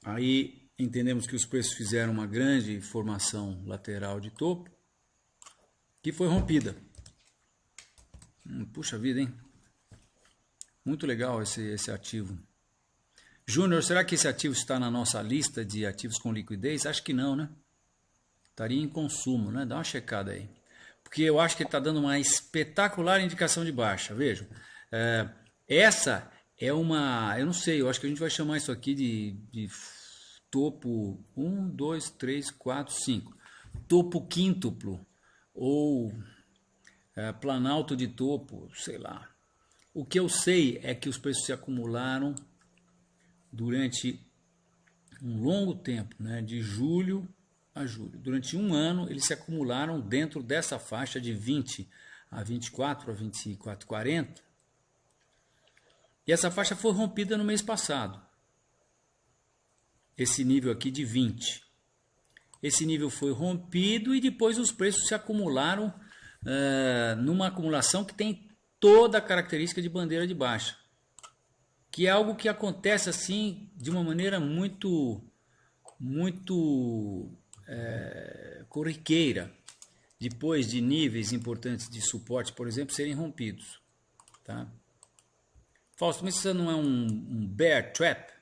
Aí entendemos que os preços fizeram uma grande formação lateral de topo que foi rompida. Puxa vida, hein? Muito legal esse ativo. Júnior, será que esse ativo está na nossa lista de ativos com liquidez? Acho que não, né? Estaria em consumo, né? Dá uma checada aí. Porque eu acho que ele está dando uma espetacular indicação de baixa. Vejam. Essa é uma... Eu não sei, eu acho que a gente vai chamar isso aqui de topo 1, 2, 3, 4, 5. Topo quíntuplo. Ou planalto de topo, sei lá. O que eu sei é que os preços se acumularam durante um longo tempo, né, de julho a julho. Durante um ano, eles se acumularam dentro dessa faixa de 20 a 24, a 24,40. E essa faixa foi rompida no mês passado. Esse nível aqui de 20. Esse nível foi rompido e depois os preços se acumularam numa acumulação que tem toda a característica de bandeira de baixa, que é algo que acontece assim de uma maneira muito corriqueira, depois de níveis importantes de suporte, por exemplo, serem rompidos. Tá? Fausto, mas isso não é um bear trap?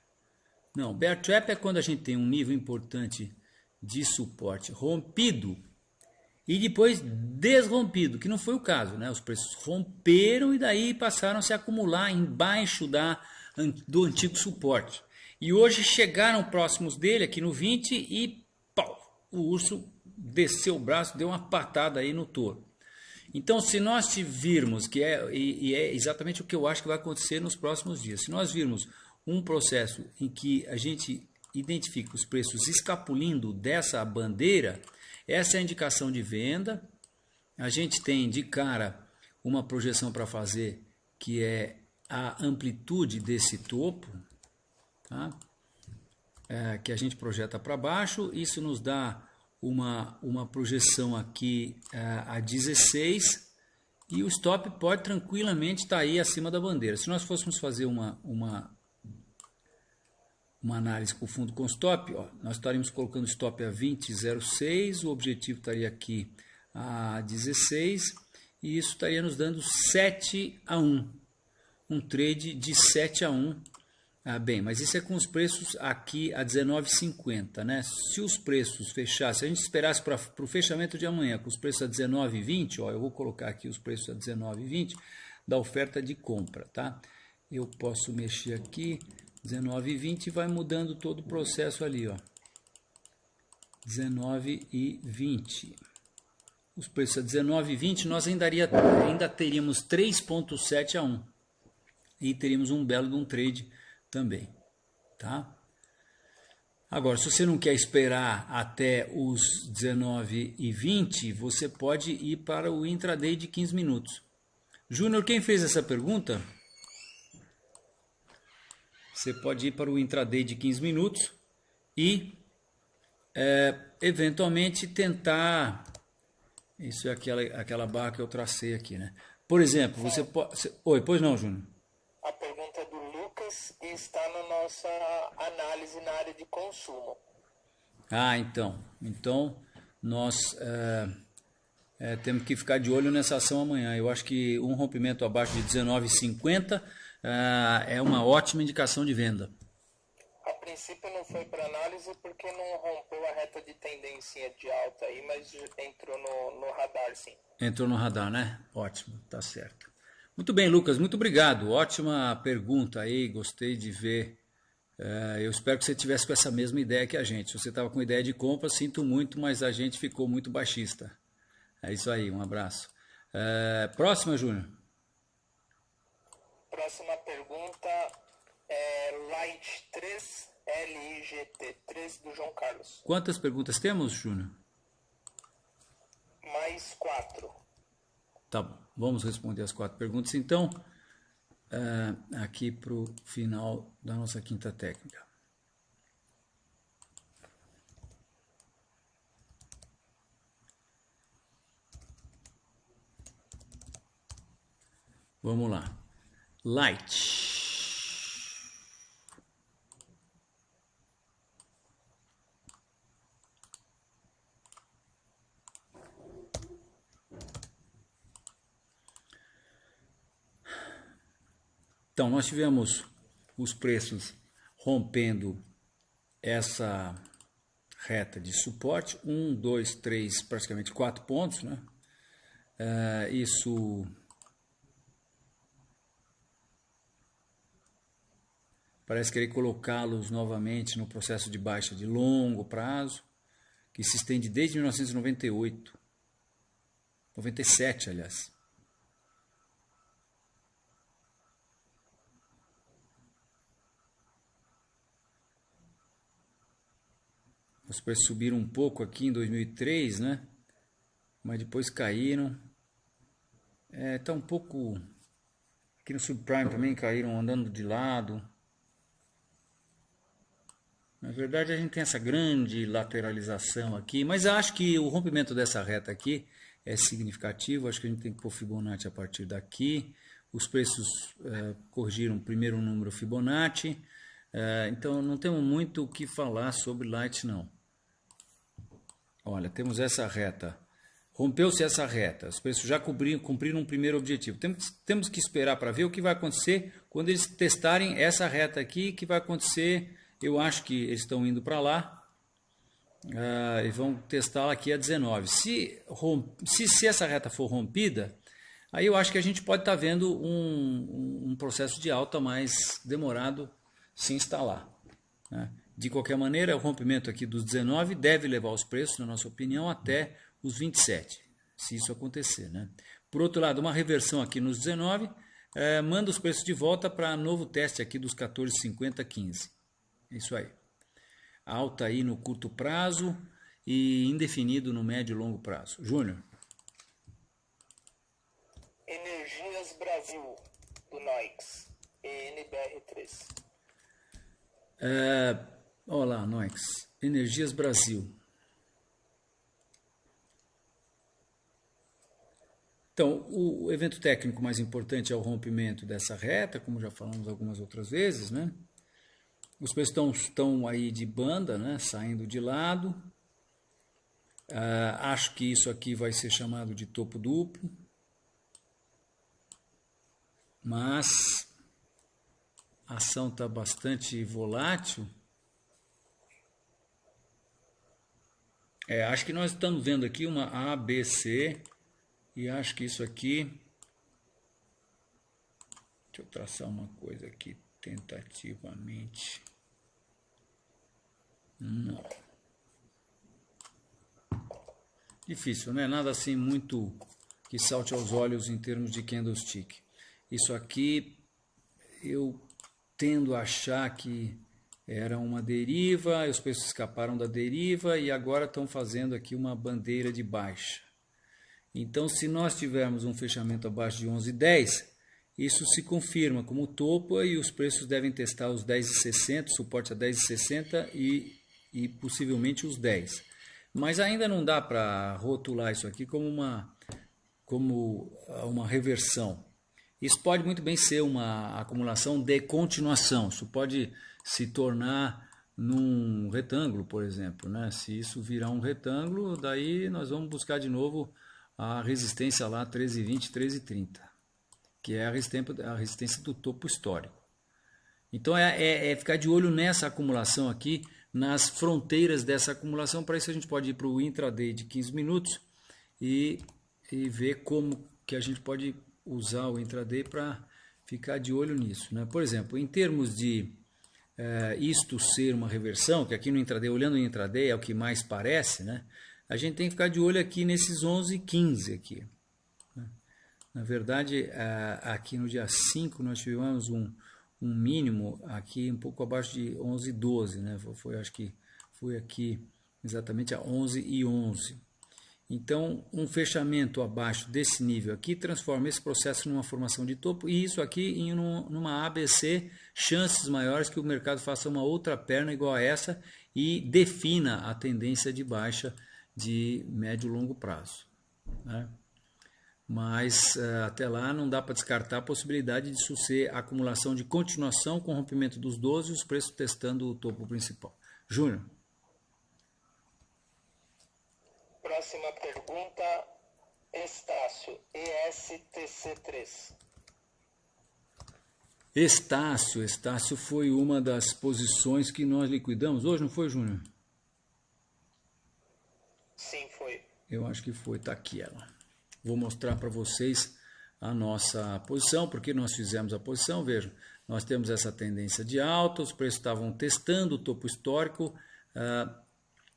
Não, bear trap é quando a gente tem um nível importante de suporte rompido e depois desrompido, que não foi o caso, né? Os preços romperam e daí passaram a se acumular embaixo do antigo suporte. E hoje chegaram próximos dele, aqui no 20, e pau, o urso desceu o braço, deu uma patada aí no touro. Então, se nós virmos, é exatamente o que eu acho que vai acontecer nos próximos dias, se nós virmos um processo em que a gente identifica os preços escapulindo dessa bandeira, essa é a indicação de venda. A gente tem de cara uma projeção para fazer, que é a amplitude desse topo, tá? Que a gente projeta para baixo. Isso nos dá uma projeção aqui a 16, e o stop pode tranquilamente estar aí acima da bandeira. Se nós fôssemos fazer uma análise com fundo com stop, ó, nós estaríamos colocando o stop a 20,06, o objetivo estaria aqui a 16, e isso estaria nos dando 7-1, um trade de 7-1. Bem, mas isso é com os preços aqui a 19,50, né? Se os preços fechassem, se a gente esperasse para o fechamento de amanhã com os preços a 19,20, ó, eu vou colocar aqui os preços a 19,20 da oferta de compra, tá? Eu posso mexer aqui, 19,20, e vai mudando todo o processo ali, ó. 19,20. Os preços a 19,20, nós ainda teríamos 3,7-1 e teríamos um belo de um trade também, tá? Agora, se você não quer esperar até os 19,20, você pode ir para o intraday de 15 minutos. Júnior, quem fez essa pergunta? Você pode ir para o intraday de 15 minutos e eventualmente tentar... Isso é aquela barra que eu tracei aqui, né? Por exemplo, você pode... Oi, pois não, Júnior? A pergunta do Lucas está na nossa análise na área de consumo. Então nós temos que ficar de olho nessa ação amanhã. Eu acho que um rompimento abaixo de 19,50 é uma ótima indicação de venda. A princípio não foi para análise porque não rompeu a reta de tendência de alta aí, mas entrou no radar, sim. Entrou no radar, né? Ótimo, tá certo. Muito bem, Lucas, muito obrigado. Ótima pergunta aí, gostei de ver. Eu espero que você tivesse com essa mesma ideia que a gente. Se você estava com ideia de compra, sinto muito, mas a gente ficou muito baixista. É isso aí, um abraço. Próxima, Júnior. Próxima pergunta é Light 3, LIGT3 do João Carlos. Quantas perguntas temos, Júnior? Mais 4. Tá bom, vamos responder as 4 perguntas então, aqui para o final da nossa quinta técnica. Vamos lá. Light. Então, nós tivemos os preços rompendo essa reta de suporte, 1, 2, 3, praticamente 4 pontos, né? Isso parece querer colocá-los novamente no processo de baixa de longo prazo, que se estende desde 1998, 97, aliás. Os preços subiram um pouco aqui em 2003, né? Mas depois caíram. Tá um pouco... Aqui no subprime também caíram andando de lado. Na verdade a gente tem essa grande lateralização aqui. Mas acho que o rompimento dessa reta aqui é significativo. Acho que a gente tem que pôr Fibonacci a partir daqui. os preços corrigiram primeiro o número Fibonacci, então não temos muito o que falar sobre Light não. Olha, temos essa reta, rompeu-se essa reta, os preços já cumpriram um primeiro objetivo. Temos que esperar para ver o que vai acontecer quando eles testarem essa reta aqui, que vai acontecer, eu acho que eles estão indo para lá, e vão testá-la aqui a 19. Se essa reta for rompida, aí eu acho que a gente pode estar vendo um processo de alta mais demorado se instalar, né? De qualquer maneira, o rompimento aqui dos 19 deve levar os preços, na nossa opinião, até os 27, se isso acontecer, né? Por outro lado, uma reversão aqui nos 19 manda os preços de volta para novo teste aqui dos 14,50, 15. É isso aí. Alta aí no curto prazo e indefinido no médio e longo prazo. Júnior. Energias Brasil, do Noix, ENBR3. Olá, Noix. Energias Brasil. Então, o evento técnico mais importante é o rompimento dessa reta, como já falamos algumas outras vezes, né? Os preços estão aí de banda, né? Saindo de lado. Acho que isso aqui vai ser chamado de topo duplo. Mas a ação está bastante volátil. Acho que nós estamos vendo aqui uma ABC e acho que isso aqui... Deixa eu traçar uma coisa aqui tentativamente. Não. Difícil, né? Nada assim muito que salte aos olhos em termos de candlestick. Isso aqui eu tendo a achar que era uma deriva, os preços escaparam da deriva e agora estão fazendo aqui uma bandeira de baixa. Então, se nós tivermos um fechamento abaixo de 11,10, isso se confirma como topo e os preços devem testar os 10,60, suporte a 10,60 e possivelmente os 10. Mas ainda não dá para rotular isso aqui como uma reversão. Isso pode muito bem ser uma acumulação de continuação. Isso pode se tornar num retângulo, por exemplo, né? Se isso virar um retângulo, daí nós vamos buscar de novo a resistência lá 13,20, 13,30, que é a resistência do topo histórico. Então é ficar de olho nessa acumulação aqui, nas fronteiras dessa acumulação. Para isso a gente pode ir para o intraday de 15 minutos e ver como que a gente pode usar o intraday para ficar de olho nisso, né? Por exemplo, em termos de isto ser uma reversão, que aqui no intraday, olhando o intraday é o que mais parece, né? A gente tem que ficar de olho aqui nesses 11,15 aqui, né? Na verdade, aqui no dia 5 nós tivemos um mínimo aqui um pouco abaixo de 11,12, né? Acho que foi aqui exatamente a 11,11. Então, um fechamento abaixo desse nível aqui transforma esse processo numa formação de topo e isso aqui em numa ABC, chances maiores que o mercado faça uma outra perna igual a essa e defina a tendência de baixa de médio e longo prazo, né? Mas até lá não dá para descartar a possibilidade disso ser acumulação de continuação com rompimento dos 12 e os preços testando o topo principal. Júnior. Próxima pergunta, Estácio, ESTC3. Estácio foi uma das posições que nós liquidamos hoje, não foi, Júnior? Sim, foi. Eu acho que foi, está aqui ela. Vou mostrar para vocês a nossa posição, porque nós fizemos a posição. Vejam, nós temos essa tendência de alta, os preços estavam testando o topo histórico,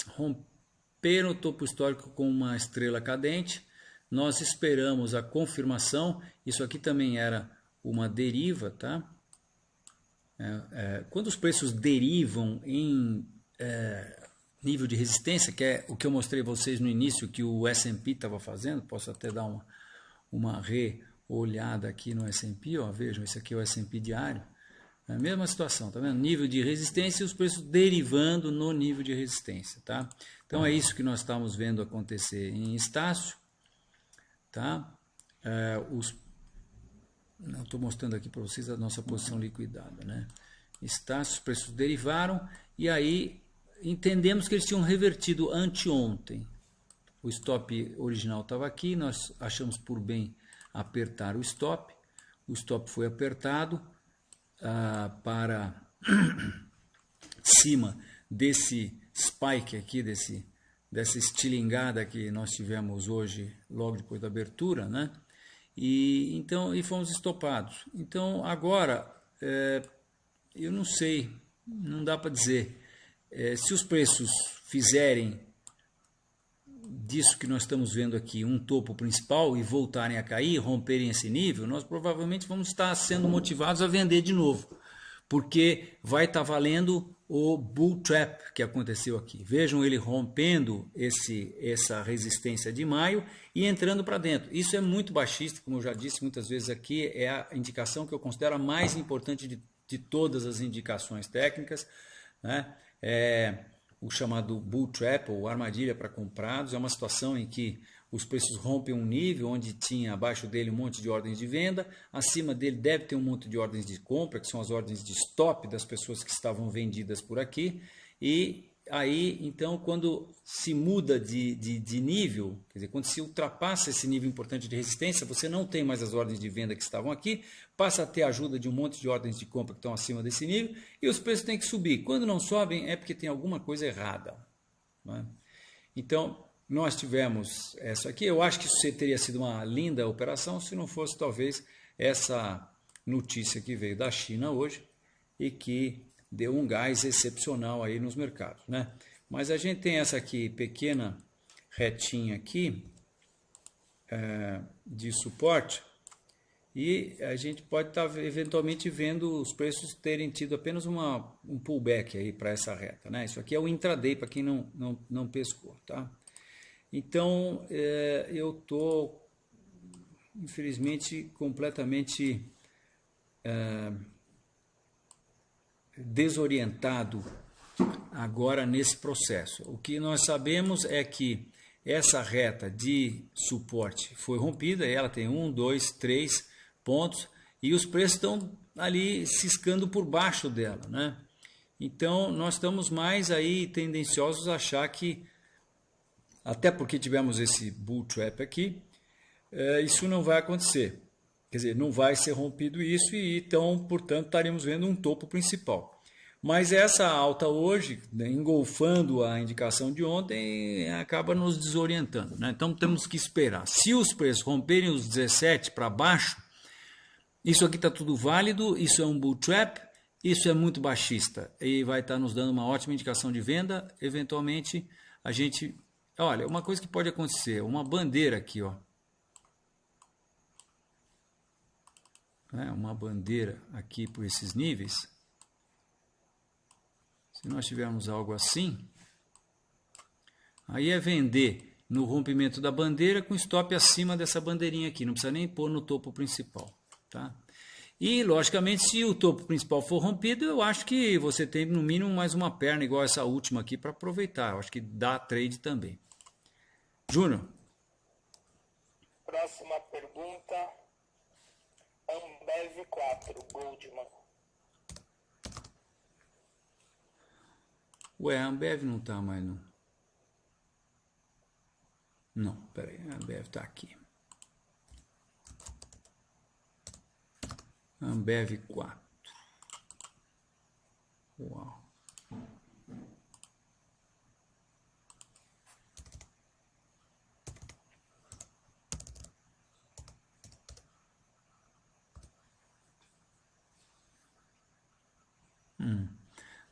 romperam o topo histórico com uma estrela cadente. Nós esperamos a confirmação. Isso aqui também era uma deriva, tá? Quando os preços derivam em nível de resistência, que é o que eu mostrei a vocês no início que o S&P estava fazendo, posso até dar uma reolhada aqui no S&P, ó, vejam, esse aqui é o S&P diário, é a mesma situação, tá vendo? Nível de resistência e os preços derivando no nível de resistência, tá? Então é isso que nós estamos vendo acontecer em Estácio, tá? estou mostrando aqui para vocês a nossa posição liquidada, né? Os preços derivaram e aí entendemos que eles tinham revertido anteontem. O stop original estava aqui, nós achamos por bem apertar o stop foi apertado para cima desse spike aqui, dessa estilingada que nós tivemos hoje, logo depois da abertura, né? E fomos estopados. Então agora, eu não sei, não dá para dizer, se os preços fizerem disso que nós estamos vendo aqui um topo principal e voltarem a cair, romperem esse nível, nós provavelmente vamos estar sendo motivados a vender de novo, porque vai estar valendo o bull trap que aconteceu aqui. Vejam ele rompendo essa resistência de maio e entrando para dentro. Isso é muito baixista, como eu já disse muitas vezes aqui, é a indicação que eu considero a mais importante de todas as indicações técnicas, né? O chamado bull trap, ou armadilha para comprados, é uma situação em que os preços rompem um nível onde tinha abaixo dele um monte de ordens de venda, acima dele deve ter um monte de ordens de compra, que são as ordens de stop das pessoas que estavam vendidas por aqui, e aí, então, quando se muda de nível, quer dizer, quando se ultrapassa esse nível importante de resistência, você não tem mais as ordens de venda que estavam aqui, passa a ter a ajuda de um monte de ordens de compra que estão acima desse nível, e os preços têm que subir. Quando não sobem, é porque tem alguma coisa errada, né? Então, nós tivemos essa aqui. Eu acho que isso teria sido uma linda operação se não fosse, talvez, essa notícia que veio da China hoje e que deu um gás excepcional aí nos mercados, né? Mas a gente tem essa aqui, pequena retinha aqui, de suporte, e a gente pode estar eventualmente vendo os preços terem tido apenas um pullback aí para essa reta, né? Isso aqui é o intraday, para quem não pescou, tá? Então, eu estou, infelizmente, completamente desorientado agora nesse processo. O que nós sabemos é que essa reta de suporte foi rompida, ela tem 1, 2, 3 pontos, e os preços estão ali ciscando por baixo dela, né? Então, nós estamos mais aí tendenciosos a achar que, até porque tivemos esse bull trap aqui, isso não vai acontecer. Quer dizer, não vai ser rompido isso e então, portanto, estaremos vendo um topo principal. Mas essa alta hoje, né, engolfando a indicação de ontem, acaba nos desorientando, né? Então temos que esperar. Se os preços romperem os 17 para baixo, isso aqui está tudo válido, isso é um bull trap, isso é muito baixista e vai estar nos dando uma ótima indicação de venda. Eventualmente, a gente... Olha, uma coisa que pode acontecer, uma bandeira aqui, ó. Uma bandeira aqui por esses níveis. Se nós tivermos algo assim, aí é vender no rompimento da bandeira com stop acima dessa bandeirinha aqui. Não precisa nem pôr no topo principal, tá? E, logicamente, se o topo principal for rompido, eu acho que você tem, no mínimo, mais uma perna igual essa última aqui para aproveitar. Eu acho que dá trade também. Júnior. Próxima pergunta. Ambev 4, Goldman. Ué, a Ambev não está mais não. Não, peraí, a Ambev está aqui. Ambev 4. Uau.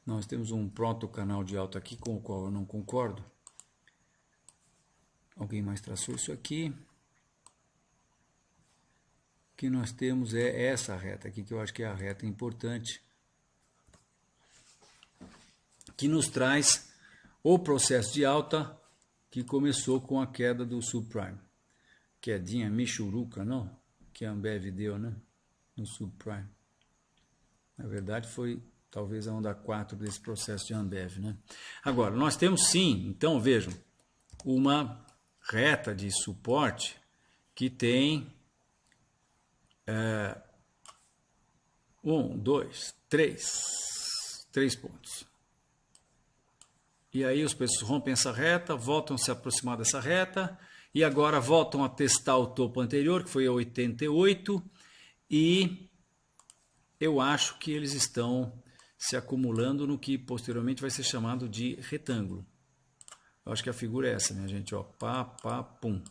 Nós temos um pronto canal de alta aqui com o qual eu não concordo. Alguém mais traçou isso aqui. O que nós temos é essa reta aqui, que eu acho que é a reta importante, que nos traz o processo de alta que começou com a queda do subprime. Quedinha michuruca, não? Que a Ambev deu, né? No subprime. Na verdade foi talvez a onda 4 desse processo de Ambev, né? Agora, nós temos sim, então vejam, uma reta de suporte que tem 1, 2, 3. 3 pontos. E aí os preços rompem essa reta, voltam a se aproximar dessa reta, e agora voltam a testar o topo anterior, que foi a 88, e eu acho que eles estão se acumulando no que posteriormente vai ser chamado de retângulo. Eu acho que a figura é essa, minha gente, ó, pá, pá, pum.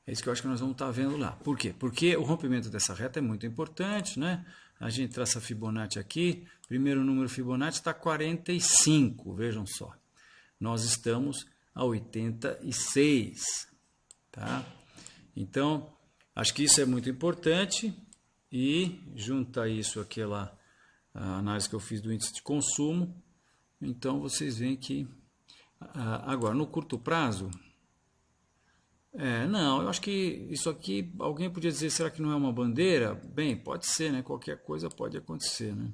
É isso que eu acho que nós vamos estar vendo lá. Por quê? Porque o rompimento dessa reta é muito importante, né? A gente traça a Fibonacci aqui, primeiro número Fibonacci está 45, vejam só. Nós estamos a 86, tá? Então, acho que isso é muito importante e junta isso àquela análise que eu fiz do índice de consumo. Então, vocês veem que agora, no curto prazo, não, eu acho que isso aqui, alguém podia dizer, será que não é uma bandeira? Bem, pode ser, né? Qualquer coisa pode acontecer, né?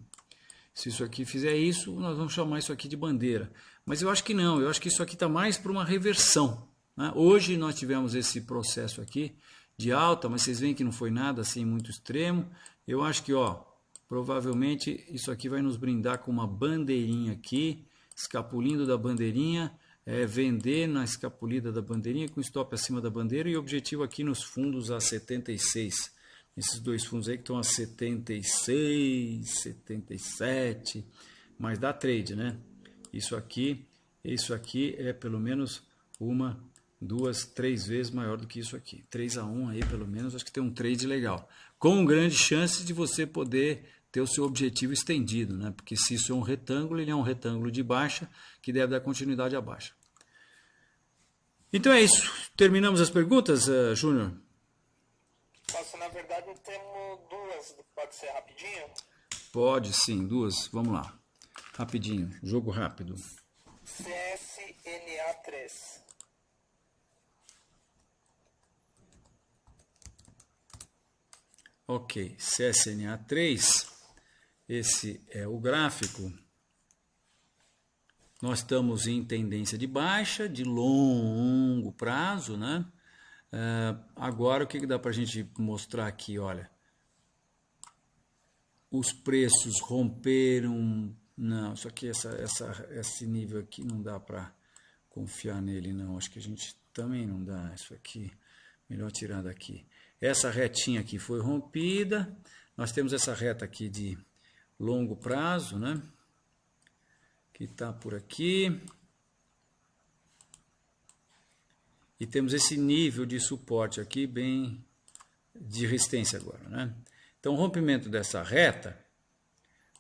Se isso aqui fizer isso, nós vamos chamar isso aqui de bandeira. Mas eu acho que não, eu acho que isso aqui está mais para uma reversão, né? Hoje nós tivemos esse processo aqui de alta, mas vocês veem que não foi nada assim muito extremo. Eu acho que, ó, provavelmente isso aqui vai nos brindar com uma bandeirinha aqui, escapulindo da bandeirinha, vender na escapulida da bandeirinha com stop acima da bandeira e objetivo aqui nos fundos a 76. Esses dois fundos aí que estão a 76, 77, mas dá trade, né? Isso aqui é pelo menos 1, 2, 3 vezes maior do que isso aqui. 3-1 aí pelo menos, acho que tem um trade legal. Com grande chance de você poder ter o seu objetivo estendido, né? Porque se isso é um retângulo, ele é um retângulo de baixa que deve dar continuidade à baixa. Então é isso. Terminamos as perguntas, Júnior? Nossa, na verdade temos duas. Pode ser rapidinho? Pode sim, duas. Vamos lá. Rapidinho, jogo rápido. CSNA3. Ok, CSNA3. Esse é o gráfico. Nós estamos em tendência de baixa, de longo prazo, né? Agora, o que dá para a gente mostrar aqui? Olha, os preços romperam. Não, só que esse nível aqui não dá para confiar nele, não. Acho que a gente também não dá. Isso aqui, melhor tirar daqui. Essa retinha aqui foi rompida. Nós temos essa reta aqui de longo prazo, né? Que está por aqui. E temos esse nível de suporte aqui, bem de resistência agora, né? Então, o rompimento dessa reta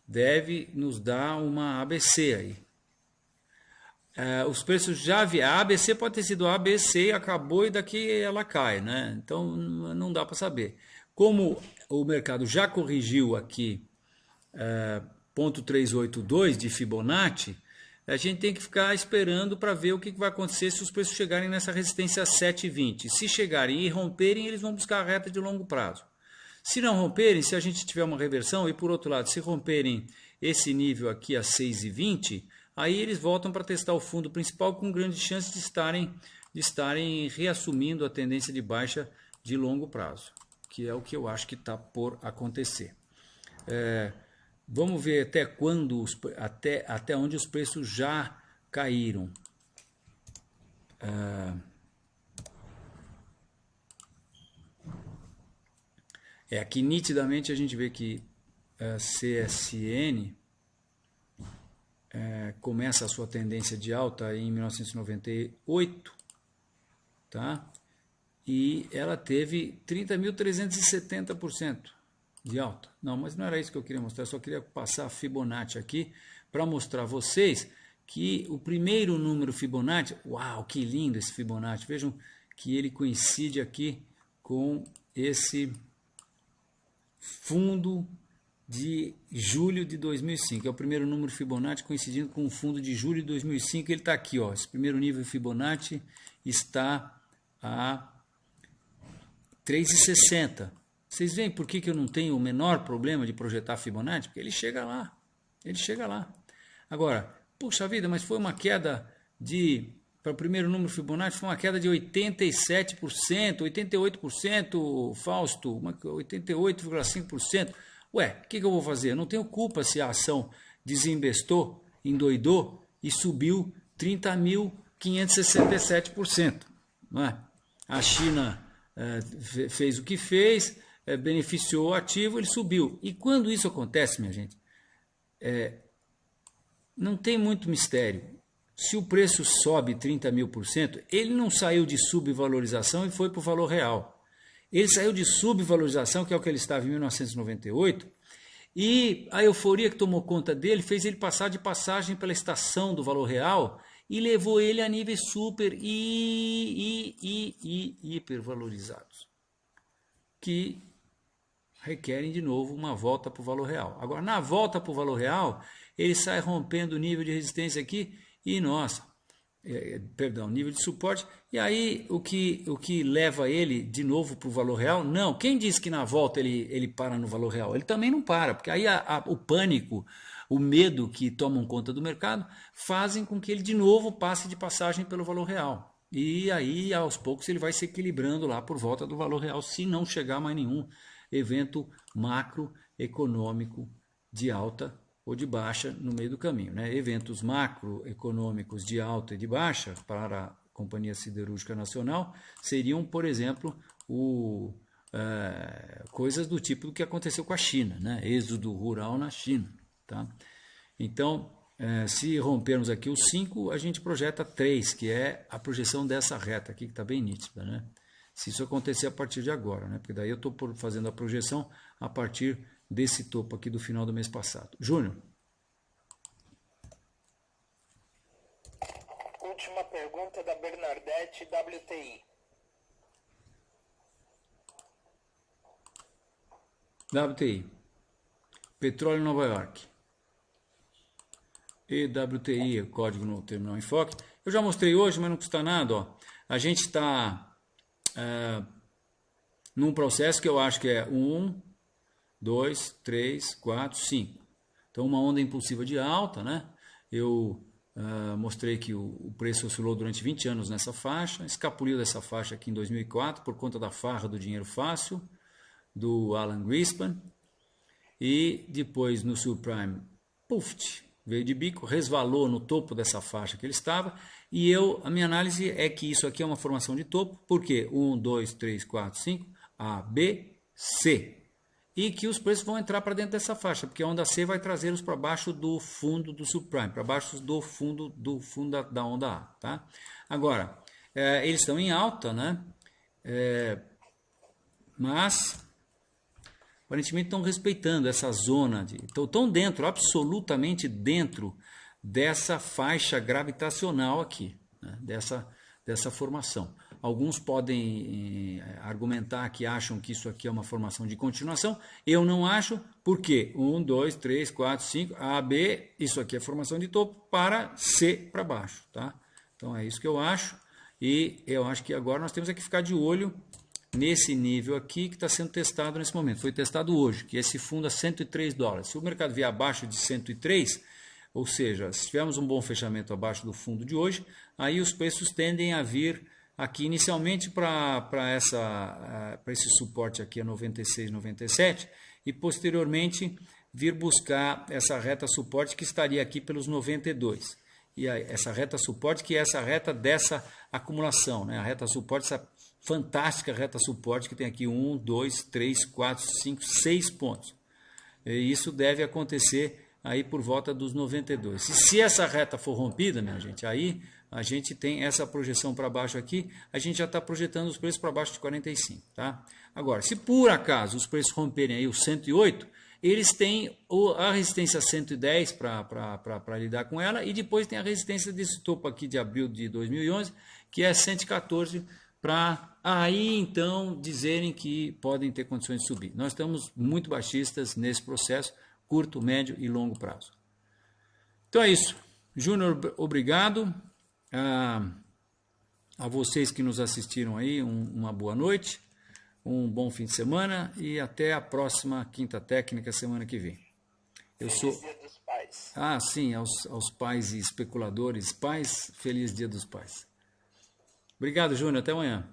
deve nos dar uma ABC aí. Os preços já a ABC pode ter sido a ABC, acabou e daqui ela cai, né? Então, não dá para saber. Como o mercado já corrigiu aqui 0,382 de Fibonacci, a gente tem que ficar esperando para ver o que vai acontecer se os preços chegarem nessa resistência a 7,20. Se chegarem e romperem, eles vão buscar a reta de longo prazo. Se não romperem, se a gente tiver uma reversão, e por outro lado, se romperem esse nível aqui a 6,20, aí eles voltam para testar o fundo principal com grande chance de estarem reassumindo a tendência de baixa de longo prazo, que é o que eu acho que está por acontecer. Vamos ver até quando, até onde os preços já caíram. Aqui nitidamente a gente vê que a CSN começa a sua tendência de alta em 1998, tá? E ela teve 30.370% de alta. Não, mas não era isso que eu queria mostrar, eu só queria passar a Fibonacci aqui para mostrar a vocês que o primeiro número Fibonacci, uau, que lindo esse Fibonacci, vejam que ele coincide aqui com esse fundo de julho de 2005, é o primeiro número Fibonacci coincidindo com o fundo de julho de 2005, ele está aqui, ó, esse primeiro nível Fibonacci está a 3,60. Vocês veem por que eu não tenho o menor problema de projetar Fibonacci? Porque ele chega lá. Ele chega lá. Agora, puxa vida, mas foi uma queda de para o primeiro número Fibonacci foi uma queda de 87%, 88%, Fausto, 88,5%. Ué, o que eu vou fazer? Eu não tenho culpa se a ação desinvestou, endoidou e subiu 30.567%. Não é? A China fez o que fez, beneficiou o ativo, ele subiu. E quando isso acontece, minha gente, não tem muito mistério. Se o preço sobe 30.000%, ele não saiu de subvalorização e foi para o valor real. Ele saiu de subvalorização, que é o que ele estava em 1998, e a euforia que tomou conta dele fez ele passar de passagem pela estação do valor real e levou ele a níveis super hipervalorizados, que requerem de novo uma volta para o valor real. Agora, na volta para o valor real, ele sai rompendo o nível de resistência aqui e, nível de suporte, e aí o que leva ele de novo para o valor real? Não, quem diz que na volta ele para no valor real? Ele também não para, porque aí o pânico, o medo que tomam conta do mercado fazem com que ele de novo passe de passagem pelo valor real. E aí, aos poucos, ele vai se equilibrando lá por volta do valor real, se não chegar mais nenhum evento macroeconômico de alta ou de baixa no meio do caminho. Né? Eventos macroeconômicos de alta e de baixa para a Companhia Siderúrgica Nacional seriam, por exemplo, coisas do tipo do que aconteceu com a China, né? Êxodo rural na China. Tá? Então, se rompermos aqui o 5, a gente projeta 3, que é a projeção dessa reta aqui, que está bem nítida. Né? Se isso acontecer a partir de agora, né? Porque daí eu estou fazendo a projeção a partir desse topo aqui do final do mês passado. Júnior. Última pergunta da Bernadette, WTI. WTI. Petróleo Nova York. EWTI, código no terminal Enfoque. Eu já mostrei hoje, mas não custa nada. Ó. A gente está num processo que eu acho que é 1, 2, 3, 4, 5. Então, uma onda impulsiva de alta, né? Eu mostrei que o preço oscilou durante 20 anos nessa faixa, escapuliu dessa faixa aqui em 2004 por conta da farra do dinheiro fácil, do Alan Greenspan, e depois no subprime, veio de bico, resvalou no topo dessa faixa que ele estava, e a minha análise é que isso aqui é uma formação de topo, porque 1, 2, 3, 4, 5, A, B, C, e que os preços vão entrar para dentro dessa faixa, porque a onda C vai trazê-los para baixo do fundo do subprime, para baixo do fundo da onda A. Tá? Agora, eles estão em alta, né? Mas aparentemente estão respeitando essa zona, estão dentro, absolutamente dentro dessa faixa gravitacional aqui, né? dessa formação. Alguns podem argumentar que acham que isso aqui é uma formação de continuação. Eu não acho, porque 1, 2, 3, 4, 5, A, B, isso aqui é formação de topo para C para baixo. Tá? Então é isso que eu acho. E eu acho que agora nós temos que ficar de olho nesse nível aqui que está sendo testado nesse momento. Foi testado hoje, que esse fundo a $103. Se o mercado vier abaixo de 103, ou seja, se tivermos um bom fechamento abaixo do fundo de hoje, aí os preços tendem a vir aqui inicialmente para esse suporte aqui a 96, 97 e posteriormente vir buscar essa reta suporte que estaria aqui pelos 92. E aí, essa reta suporte que é essa reta dessa acumulação, né? A reta suporte, essa fantástica reta suporte que tem aqui 1, 2, 3, 4, 5, 6 pontos. E isso deve acontecer aí por volta dos 92. E se essa reta for rompida, minha gente, aí a gente tem essa projeção para baixo aqui, a gente já está projetando os preços para baixo de 45. Tá? Agora, se por acaso os preços romperem aí os 108, eles têm a resistência 110 para lidar com ela, e depois tem a resistência desse topo aqui de abril de 2011, que é 114, para aí então dizerem que podem ter condições de subir. Nós estamos muito baixistas nesse processo, curto, médio e longo prazo. Então é isso. Júnior, obrigado. A vocês que nos assistiram aí, uma boa noite, um bom fim de semana e até a próxima Quinta Técnica semana que vem. Feliz Dia dos Pais. Sim, aos pais e especuladores, pais, feliz Dia dos Pais. Obrigado, Júnior. Até amanhã.